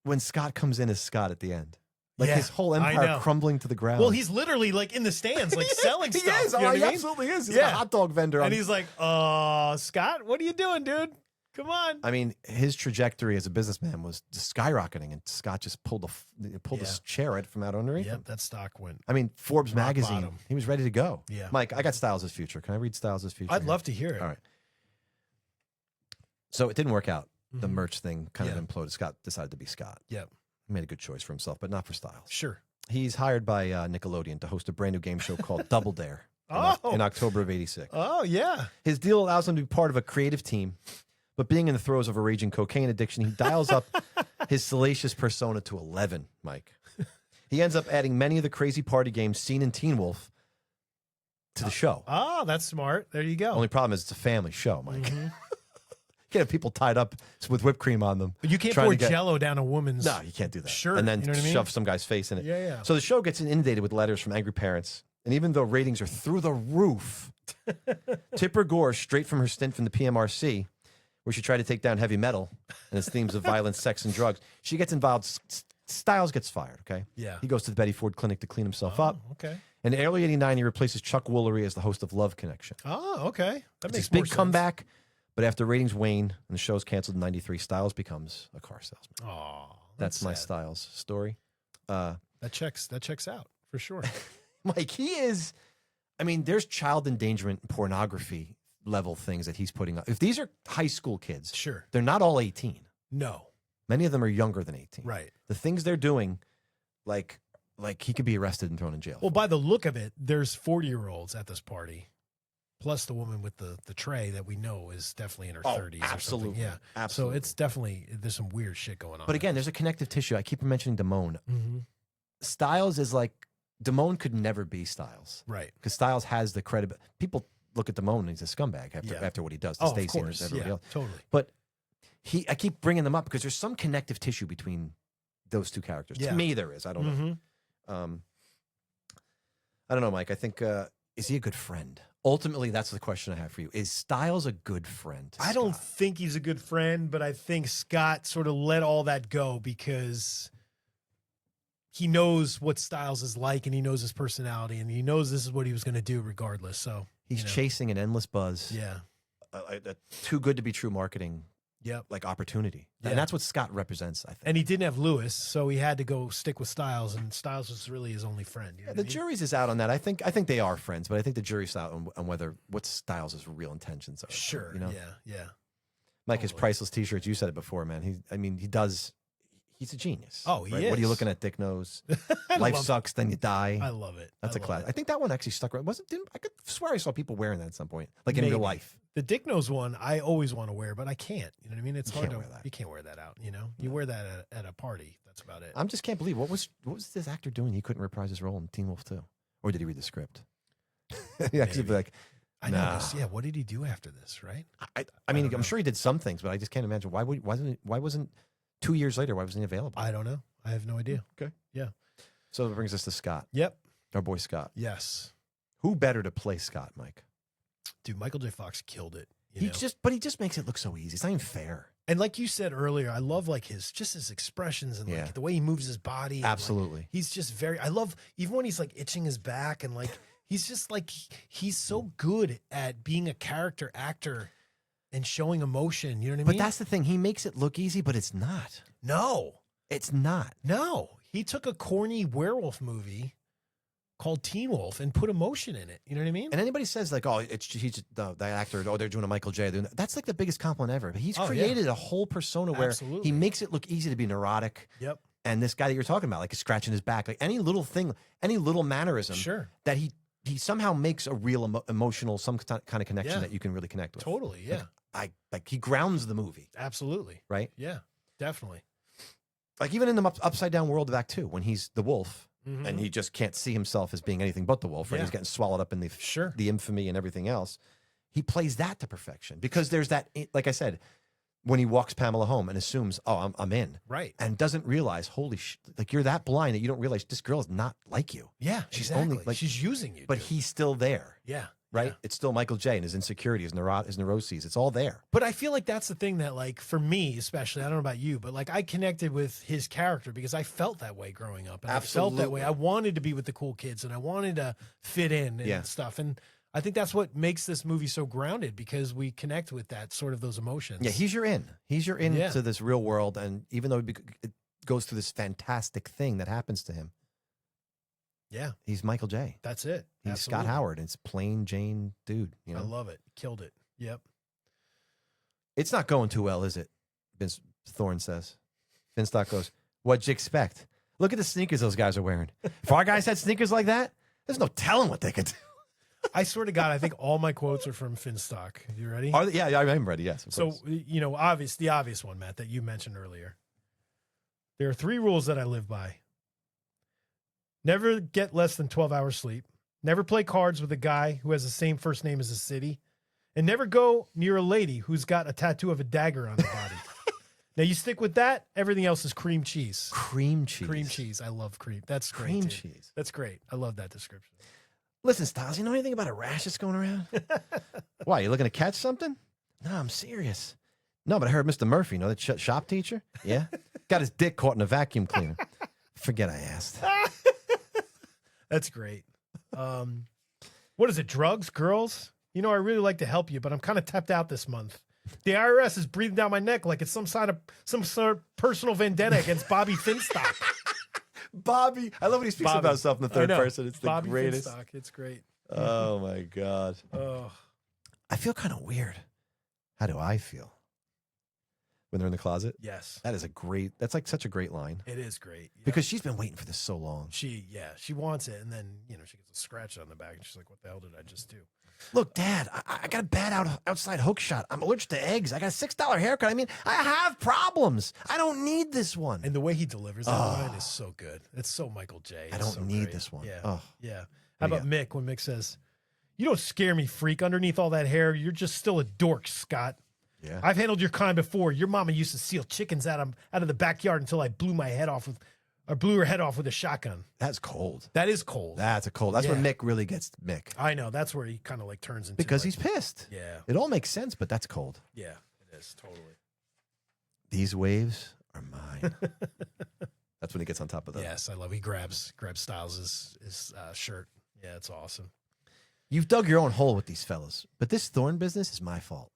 when Scott comes in as Scott at the end. Like his whole empire crumbling to the ground. Well, he's literally like in the stands, like selling stuff. He is. You know He absolutely is. He's a hot dog vendor. And he's like, Scott, what are you doing, dude? Come on. I mean, his trajectory as a businessman was just skyrocketing, and Scott just pulled his chair right from out underneath him. That stock went. I mean, Forbes rock magazine, bottom. he was ready to go. Yeah. Mike, I got Styles' future. Can I read Styles' future? I'd love to hear it. All right. So it didn't work out. The merch thing kind of imploded. Scott decided to be Scott. Yep. He made a good choice for himself, but not for Styles. Sure. He's hired by Nickelodeon to host a brand new game show called Double Dare in October of '86. Oh, yeah. His deal allows him to be part of a creative team, but being in the throes of a raging cocaine addiction, he dials up his salacious persona to 11, Mike. He ends up adding many of the crazy party games seen in Teen Wolf to the show. Oh, that's smart. There you go. Only problem is it's a family show, Mike. You can't have people tied up with whipped cream on them. But you can't pour Jello down a woman's. No, you can't do that. Sure. And then you know what I mean? shove some guy's face in it. Yeah. So the show gets inundated with letters from angry parents. And even though ratings are through the roof, Tipper Gore, straight from her stint from the PMRC, where she tried to take down heavy metal and its themes of violence, sex, and drugs, she gets involved. Styles gets fired, okay? Yeah. He goes to the Betty Ford Clinic to clean himself up. Okay. In early '89, he replaces Chuck Woolery as the host of Love Connection. Oh, okay. That It's makes a big more sense. comeback. But after ratings wane and the show's canceled in '93, Styles becomes a car salesman. Oh, That's my sad. Styles story. That checks out for sure. Mike, he is. I mean, there's child endangerment, pornography level things that he's putting up. If these are high school kids, Sure. they're not all 18. No. Many of them are younger than 18. Right. The things they're doing, like he could be arrested and thrown in jail. Well, by the look of it, there's 40-year-olds at this party, plus the woman with the tray that we know is definitely in her 30s. absolutely. Or something. Yeah. Absolutely. So it's definitely, there's some weird shit going on. But again, there's a connective tissue. I keep mentioning Damone. Mm-hmm. Styles is like, Damone could never be Styles. Right. Because Styles has the credibility. People look at Damone and he's a scumbag after what he does to Stacey and everybody else. Totally. But I keep bringing them up because there's some connective tissue between those two characters. Yeah. To me, there is. I don't know. I don't know, Mike. I think is he a good friend? Ultimately, that's the question I have for you. Is Styles a good friend? I don't think he's a good friend, but I think Scott sort of let all that go because he knows what Styles is like, and he knows his personality, and he knows this is what he was going to do regardless. So he's chasing an endless buzz. Yeah. A too good to be true marketing. Yep. Like opportunity. Yeah. And that's what Scott represents, I think. And he didn't have Lewis, so he had to go stick with Styles, and Styles was really his only friend. You know the jury's is out on that. I think they are friends, but I think the jury's out on whether what Styles' real intentions are. Sure. You know? Yeah. Mike, his priceless t-shirts, you said it before, man. He's a genius. Oh, he right? is. What are you looking at, Dick Nose? Life sucks, then you die. I love it. That's a class. I think that one actually stuck around. I could swear I saw people wearing that at some point, like in real life. The Dick Nose one, I always want to wear, but I can't. You know what I mean? It's hard to. Wear that. You can't wear that out. You know, you wear that at a party. That's about it. I just can't believe what was this actor doing? He couldn't reprise his role in Teen Wolf 2, or did he read the script? He actually be like, I know. Yeah. What did he do after this? Right. I mean, I'm sure he did some things, but I just can't imagine why wasn't 2 years later? Why wasn't he available? I don't know. I have no idea. Okay. Yeah. So that brings us to Scott. Yep. Our boy Scott. Yes. Who better to play Scott, Mike? Dude, Michael J. Fox killed it. He just makes it look so easy. It's not even fair. And like you said earlier, I love like his expressions and like the way he moves his body. Absolutely. Like, he's just I love even when he's like itching his back and like he's just like he's so good at being a character actor and showing emotion. You know what I mean? But that's the thing. He makes it look easy, but it's not. No. It's not. No. He took a corny werewolf movie called Teen Wolf and put emotion in it. You know what I mean? And anybody says like, oh, he's the actor, they're doing a Michael J. That's like the biggest compliment ever. But he's created a whole persona where he makes it look easy to be neurotic. Yep. And this guy that you're talking about, like is scratching his back, like any little thing, any little mannerism that he somehow makes a real emotional, some kind of connection that you can really connect with. Totally. Yeah. Like he grounds the movie. Absolutely. Right? Yeah, definitely. Like even in the upside down world of Act 2, when he's the wolf, and he just can't see himself as being anything but the wolf, right? He's getting swallowed up in the infamy and everything else. He plays that to perfection because there's that, like I said, when he walks Pamela home and assumes, oh, I'm in. Right. And doesn't realize, holy shit, like you're that blind that you don't realize this girl is not like you. Yeah, she's exactly. only like, she's using you. But he's still there. Yeah. Right? Yeah. It's still Michael J. and his insecurity, his neuroses. It's all there. But I feel like that's the thing that, like, for me especially, I don't know about you, but like I connected with his character because I felt that way growing up. And Absolutely. I felt that way. I wanted to be with the cool kids and I wanted to fit in and stuff. And I think that's what makes this movie so grounded because we connect with that sort of those emotions. Yeah, he's your in. He's your in to this real world. And even though it goes through this fantastic thing that happens to him, yeah, he's Michael J. That's it. He's Absolutely. Scott Howard. It's plain Jane dude. You know? I love it. Killed it. Yep. It's not going too well, is it? Vince Thorne says. Finstock goes, what'd you expect? Look at the sneakers those guys are wearing. If our guys had sneakers like that, there's no telling what they could do. I swear to God, I think all my quotes are from Finstock. You ready? Yeah, I'm ready. Yes. So, you know, the obvious one, Matt, that you mentioned earlier. There are 3 rules that I live by. Never get less than 12 hours sleep. Never play cards with a guy who has the same first name as a city. And never go near a lady who's got a tattoo of a dagger on her body. Now, you stick with that. Everything else is cream cheese. Cream cheese. Cream cheese. I love cream. That's great. Cream dude. cheese. That's great. I love that description. Listen, Styles, you know anything about a rash that's going around? Why, you looking to catch something? No, I'm serious. No, but I heard Mr. Murphy, you know, that shop teacher? Yeah? Got his dick caught in a vacuum cleaner. Forget I asked. That's great. What is it, drugs, girls? You know, I really like to help you, but I'm kind of tapped out this month. The IRS is breathing down my neck like it's some sort of personal vendetta against Bobby Finstock. Bobby. I love when he speaks about himself in the third person. It's the Bobby greatest. Finstock. It's great. Oh, my God. Oh. I feel kind of weird. How do I feel? When they're in the closet? Yes. That's like such a great line. It is great. Yeah. Because she's been waiting for this so long. She wants it. And then, you know, she gets a scratch on the back and she's like, what the hell did I just do? Look, Dad, I got a bad outside hook shot. I'm allergic to eggs. I got a $6 haircut. I mean, I have problems. I don't need this one. And the way he delivers that line is so good. It's so Michael J. I don't need this one. Yeah. Oh. Yeah. How about Mick when Mick says, you don't scare me, freak. Underneath all that hair, you're just still a dork, Scott. Yeah. I've handled your kind before. Your mama used to steal chickens out of the backyard until I blew her head off with a shotgun. That's cold. That is cold. That's That's Yeah. when Mick really gets Mick. I know. That's where he kind of like turns into Because like, he's pissed. Yeah. It all makes sense, but that's cold. Yeah, it is totally. These waves are mine. That's when he gets on top of them. Yes, I love. He grabs Styles' shirt. Yeah, it's awesome. You've dug your own hole with these fellas, but this Thorne business is my fault.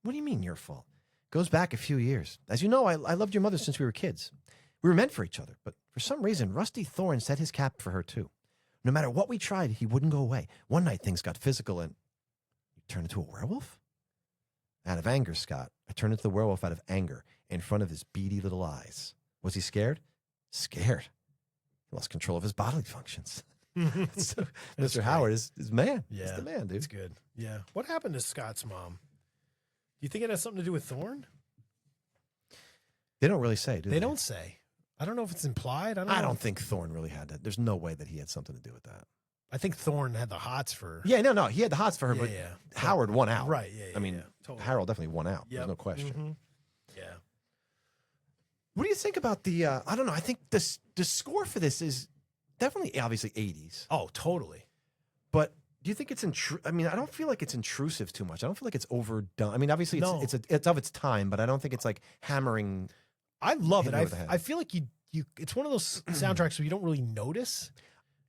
What do you mean your fault? Goes back a few years. As you know, I loved your mother since we were kids. We were meant for each other, but for some reason, Rusty Thorne set his cap for her too. No matter what we tried, he wouldn't go away. One night things got physical and you turned into a werewolf? Out of anger, Scott. I turned into the werewolf out of anger in front of his beady little eyes. Was he scared? Scared. He lost control of his bodily functions. So, Mr. Howard is man. Yeah, He's the man, dude. It's good. Yeah. What happened to Scott's mom? Do you think it has something to do with Thorne? They don't really say, do they? They don't say. I don't know if it's implied. I don't think Thorne really had that. There's no way that he had something to do with that. I think Thorne had the hots for. Yeah, no. He had the hots for her, but Howard won out. Right. Yeah. I mean, totally. Harold definitely won out. Yep. There's no question. Mm-hmm. Yeah. What do you think about the, I don't know. I think the score for this is definitely, obviously, 80s. Oh, totally. But do you think it's I mean, I don't feel like it's intrusive too much. I don't feel like it's overdone. I mean, obviously, it's of its time, but I don't think it's like hammering. I love it. over the head. I feel like you it's one of those soundtracks where you don't really notice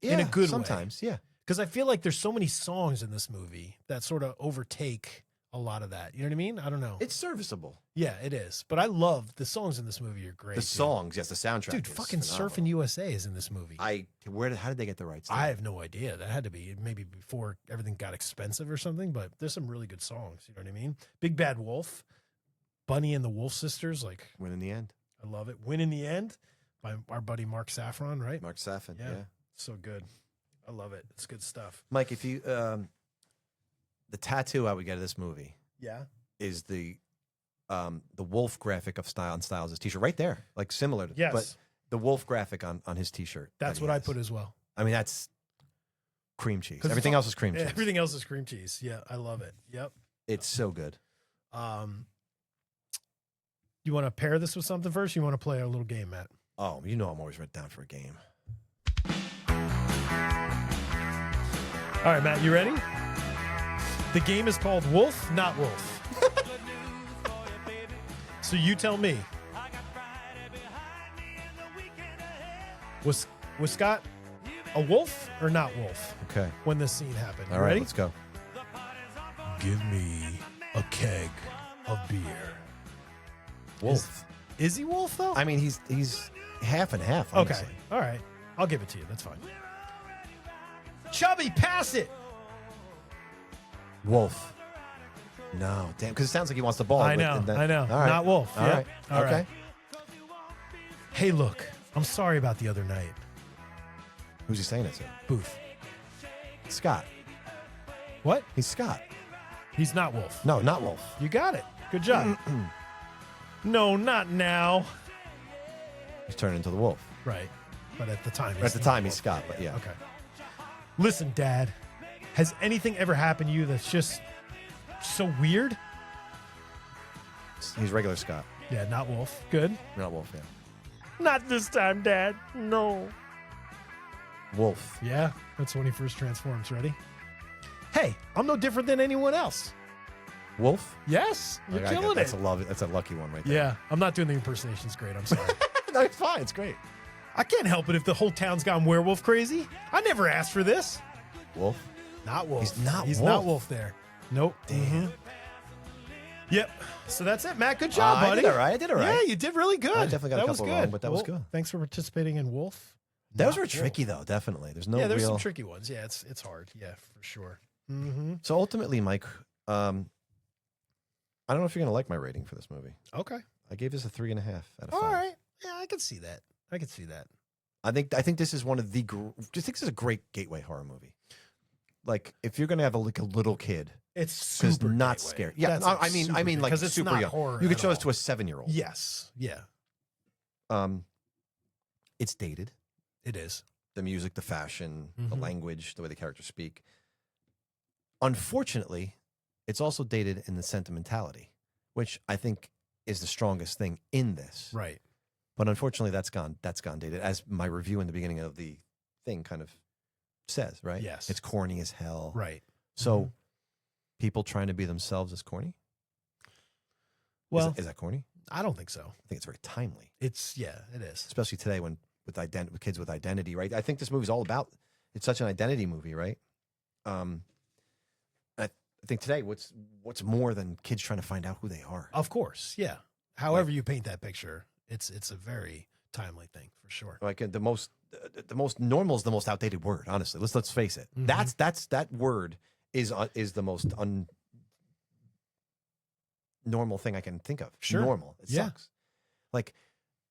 Yeah, in a good way. sometimes, yeah. Because I feel like there's so many songs in this movie that sort of overtake a lot of that. You know what I mean? I don't know. It's serviceable. Yeah, it is. But I love the songs in this movie are great. The dude. songs, yes, the soundtrack. Dude, is fucking phenomenal. Surfing USA is in this movie. How did they get the rights? To I it? have no idea. That had to be maybe before everything got expensive or something, but there's some really good songs. You know what I mean? Big Bad Wolf, Bunny and the Wolf Sisters, like Win in the end. I love it. Win in the End by our buddy Mark Safran, right? Mark Saffin, Yeah. yeah. So good. I love it. It's good stuff. Mike, if you, the tattoo I would get of this movie Yeah. is the wolf graphic of Styles' t-shirt right there, like similar to, Yes. but the wolf graphic on his t-shirt. That's what I put as well. I mean, that's cream cheese. 'Cause Everything it's all- else is cream cheese. Everything else is cream cheese. Yeah, I love it. Yep. It's so good. You want to pair this with something first? You want to play our little game, Matt? Oh, you know I'm always right down for a game. All right, Matt, you ready? The game is called Wolf, Not Wolf. So you tell me. Was Scott a wolf or not wolf Okay. when this scene happened? You All right, ready? let's go. Give me a keg of beer. Wolf. Is he wolf though? I mean, he's half and half. Okay. Honestly. All right. I'll give it to you. That's fine. Chubby, pass it. Wolf. No, damn, because it sounds like he wants the ball. I know. and then- I know. All right. Not wolf. All Yep. right. All Okay. right. Hey, look. I'm sorry about the other night. Who's he saying it to? Booth. Scott. What? He's Scott. He's not wolf. No, not Wolf. You got it. Good job. No, not now. He's turning into the wolf. Right. But at the time, At the not time, he's wolf. Scott, but yeah. Okay. Listen, Dad. Has anything ever happened to you that's just so weird? He's regular Scott, Yeah, not wolf. Good. not Wolf. Yeah. Not this time, Dad. No. Wolf. Yeah, that's when he first transforms. Ready? Hey, I'm no different than anyone else. Wolf. Yes, you're Like, killing that's it. That's a lucky one right there. Yeah, I'm not doing the impersonation. It's great. I'm sorry. No, it's fine. It's great. I can't help it if the whole town's gone werewolf crazy. I never asked for this. Wolf. Not wolf. He's not He's wolf. not wolf there. Nope. Damn. Yep. So that's it, Matt. Good job, I buddy. did all right. I did all right. Yeah, you did really good. I definitely got a that was couple good. wrong, but that was Well, good. Thanks for participating in Wolf. Those Not were tricky though. Definitely. There's no Yeah, there's real. some tricky ones. Yeah, it's hard. Yeah, for sure. Mm-hmm. So ultimately, Mike, I don't know if you're gonna like my rating for this movie. Okay. I gave this a 3.5 out of 5. All right. Yeah, I can see that. I can see that. I think this is one of the. Just think this is a great gateway horror movie. Like if you're gonna have a little kid It's who's super not gateway. scared. Yeah, That's no, like I mean super like because it's super not young. horror You could at show this all. to a 7-year-old. Yes. Yeah. It's dated. It is. The music, the fashion, the Mhm. language, the way the characters speak. Unfortunately, it's also dated in the sentimentality, which I think is the strongest thing in this. Right. But unfortunately, that's gone dated, as my review in the beginning of the thing kind of says, right? Yes. It's corny as hell. Right. So people trying to be themselves is corny? Well, is that corny? I don't think so. I think it's very timely. It is. Especially today with kids with identity, right? I think this movie's all about, it's such an identity movie, right? I think today what's more than kids trying to find out who they are? Of course, yeah. However you paint that picture, it's a very timely thing for sure. Like the most normal is the most outdated word, honestly. Let's face it. That word is the most normal thing I can think of. Sure. Normal. It sucks. Like,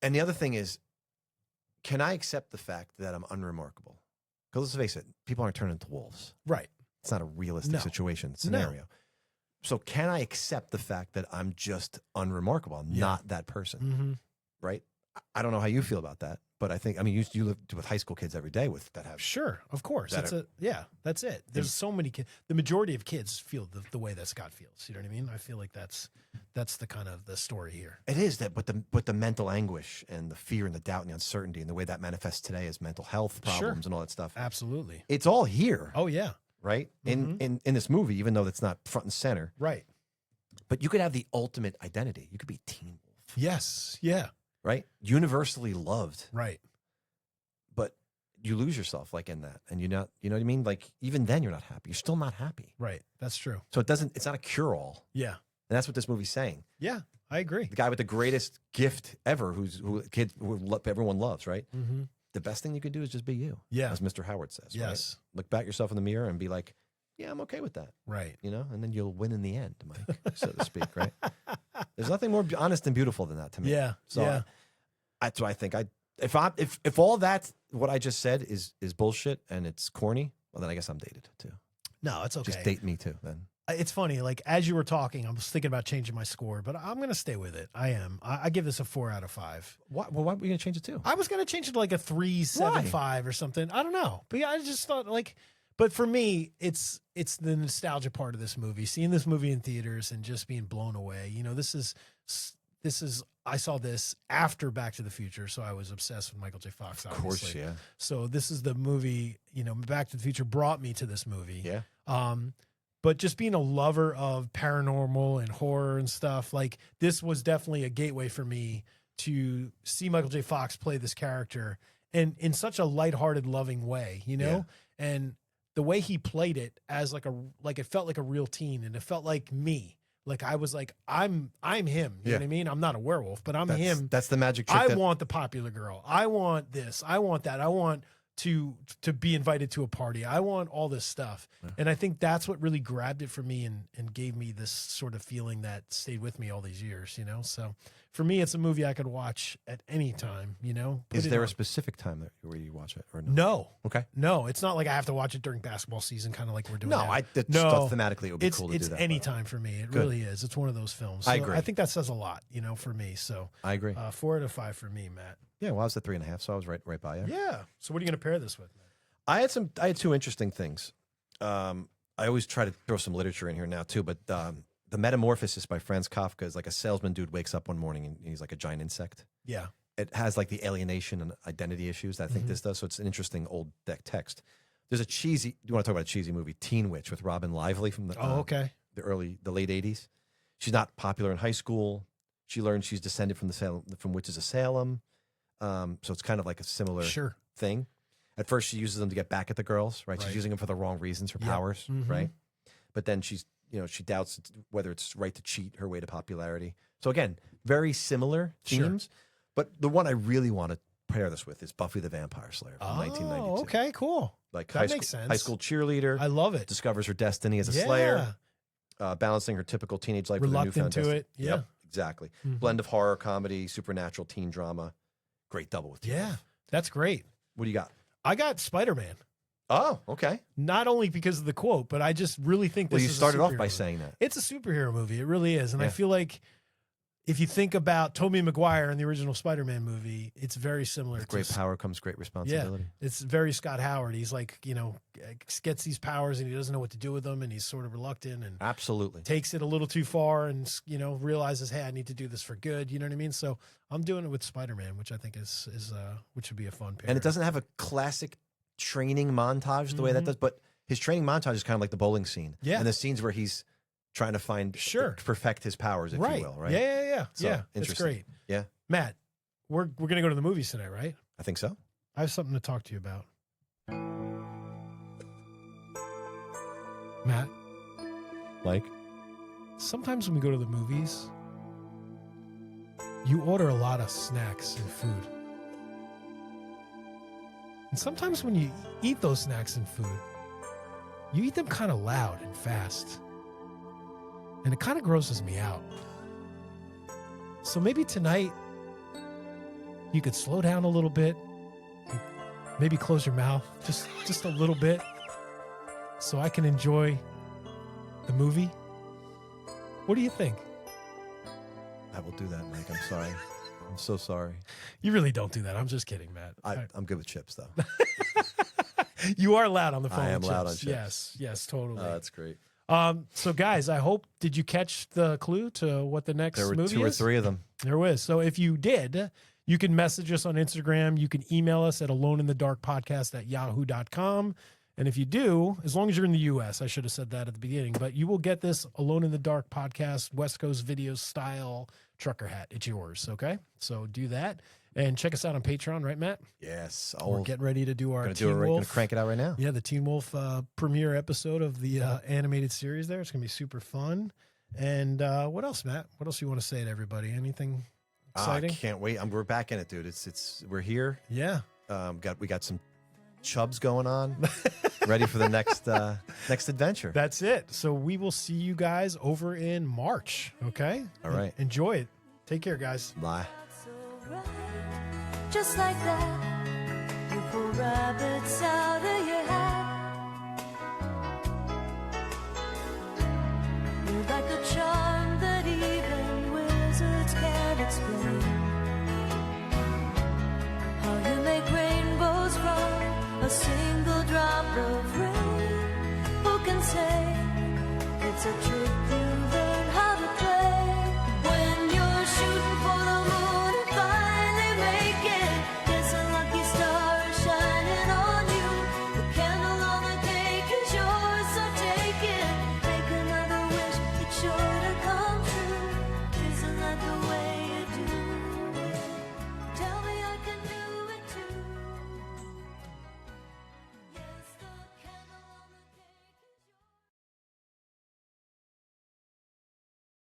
and the other thing is, can I accept the fact that I'm unremarkable? Because let's face it, people aren't turning into wolves. Right. It's not a realistic scenario. So can I accept the fact that I'm just unremarkable? I'm not that person, right? I don't know how you feel about that, but I think, I mean, you live with high school kids every day that have. Sure, of course. That's it. There's so many kids. The majority of kids feel the way that Scott feels. You know what I mean? I feel like that's the kind of the story here. It is that, but the mental anguish and the fear and the doubt and the uncertainty and the way that manifests today as mental health problems and all that stuff. Absolutely. It's all here. Oh yeah. Right? In this movie, even though that's not front and center. Right. But you could have the ultimate identity. You could be Teen Wolf. Yes. Yeah. Right? Universally loved. Right. But you lose yourself like in that. And you're not, you know what I mean? Like even then you're not happy. You're still not happy. Right. That's true. So it's not a cure-all. Yeah. And that's what this movie's saying. Yeah. I agree. The guy with the greatest gift ever, who everyone loves, right? Mm-hmm. The best thing you could do is just be you. Yeah. As Mr. Howard says. Yes. Right? Look back yourself in the mirror and be like, yeah, I'm okay with that. Right. You know, and then you'll win in the end, Mike, so to speak, right? There's nothing more honest and beautiful than that to me. Yeah. So that's why I think if all that what I just said is bullshit and it's corny, well then I guess I'm dated too. No, it's okay. Just date me too then. It's funny, like as you were talking, I was thinking about changing my score, but I'm going to stay with it. I am. I give this a 4 out of 5. Why were you going to change it to? I was going to change it to like a 3.75 or something. I don't know. But yeah, I just thought like, but for me, it's the nostalgia part of this movie, seeing this movie in theaters and just being blown away. You know, this is, I saw this after Back to the Future, so I was obsessed with Michael J. Fox, obviously. Of course, yeah. So this is the movie, you know, Back to the Future brought me to this movie. Yeah. But just being a lover of paranormal and horror and stuff, like this was definitely a gateway for me to see Michael J. Fox play this character and in such a lighthearted, loving way, you know? Yeah. And the way he played it as like it felt like a real teen and it felt like me. Like I was like, I'm him. You know what I mean? I'm not a werewolf, but that's him. That's the magic trick. I want the popular girl. I want this. I want that. I want to be invited to a party. I want all this stuff. Yeah. And I think that's what really grabbed it for me and gave me this sort of feeling that stayed with me all these years, you know? So for me, it's a movie I could watch at any time, you know? Is there a specific time where you watch it or no? No. Okay. No, it's not like I have to watch it during basketball season, kind of like we're doing now. No, thematically it would be cool to do that. It's any time for me. It really is. It's one of those films. So I agree. I think that says a lot, you know, for me. So I agree. 4 out of 5 for me, Matt. Yeah, well, I was at 3.5, so I was right by you. Yeah. So what are you going to pair this with, man? I had two interesting things. I always try to throw some literature in here now too, but the Metamorphosis by Franz Kafka is like a salesman dude wakes up one morning and he's like a giant insect. Yeah. It has like the alienation and identity issues that I think this does. So it's an interesting old text. There's a cheesy, do you want to talk about a cheesy movie, Teen Witch with Robin Lively from the the late 80s. She's not popular in high school. She learns she's descended from witches of Salem. So it's kind of like a similar thing. At first, she uses them to get back at the girls, right? She's using them for the wrong reasons, her powers, right? But then she doubts whether it's right to cheat her way to popularity. So again, very similar themes. But the one I really want to pair this with is Buffy the Vampire Slayer from 1992. Okay, cool. Like that makes sense. High school cheerleader. I love it. Discovers her destiny as a Slayer. Balancing her typical teenage life with a newfound destiny. It. Yeah, yep, exactly. Blend of horror, comedy, supernatural, teen drama. Great double with you. Yeah, that's great. What do you got? I got Spider-Man. Oh, okay. Not only because of the quote, but I just really think this is you started off by movie. saying that. It's a superhero movie. It really is. And I feel like if you think about Tobey Maguire in the original Spider-Man movie, it's very similar. With great power comes great responsibility. Yeah, it's very Scott Howard. He's like, gets these powers and he doesn't know what to do with them, and he's sort of reluctant and absolutely takes it a little too far, and realizes, hey, I need to do this for good. You know what I mean? So I'm doing it with Spider-Man, which I think is which would be a fun pair. And it doesn't have a classic training montage the way that does, but his training montage is kind of like the bowling scene. Yeah, and the scenes where he's trying to find perfect his powers, if you will, right? Yeah. So, yeah, it's great. Yeah, Matt, we're gonna go to the movies tonight, right? I think so. I have something to talk to you about. Matt, like, sometimes when we go to the movies, you order a lot of snacks and food. And sometimes when you eat those snacks and food, you eat them kind of loud and fast. And it kind of grosses me out. So maybe tonight, you could slow down a little bit, maybe close your mouth just a little bit, so I can enjoy the movie. What do you think? I will do that, Mike. I'm sorry. I'm so sorry. You really don't do that. I'm just kidding, Matt. I'm good with chips, though. You are loud on the phone. I am with loud chips. on chips. Yes, totally. That's great. So guys, did you catch the clue to what the next movie is? There were 2 or 3 of them. There was. So if you did, you can message us on Instagram. You can email us at aloneinthedarkpodcast@yahoo.com. And if you do, as long as you're in the U.S., I should have said that at the beginning, but you will get this Alone in the Dark podcast, West Coast video style trucker hat. It's yours, okay? So do that. And check us out on Patreon, right, Matt? Yes. We're getting ready to do our Gonna Teen Wolf. Gonna crank it out right now. Yeah, the Teen Wolf premiere episode of the animated series there. It's going to be super fun. And what else, Matt? What else do you want to say to everybody? Anything exciting? I can't wait. We're back in it, dude. We're here. Yeah. We got some Chubbs going on. Ready for the next adventure. That's it. So we will see you guys over in March, okay? All right. Enjoy it. Take care, guys. Bye. Just like that, you pull rabbits out of your hat. You're like a charm that even wizards can't explain. How you make rainbows from a single drop of rain. Who can say it's a trick you learn how to play? When you're shooting for the moon and finally make it, there's a lucky star shining on you. The candle on the cake is yours, so take it. Make another wish, it's sure to come true. Isn't that the way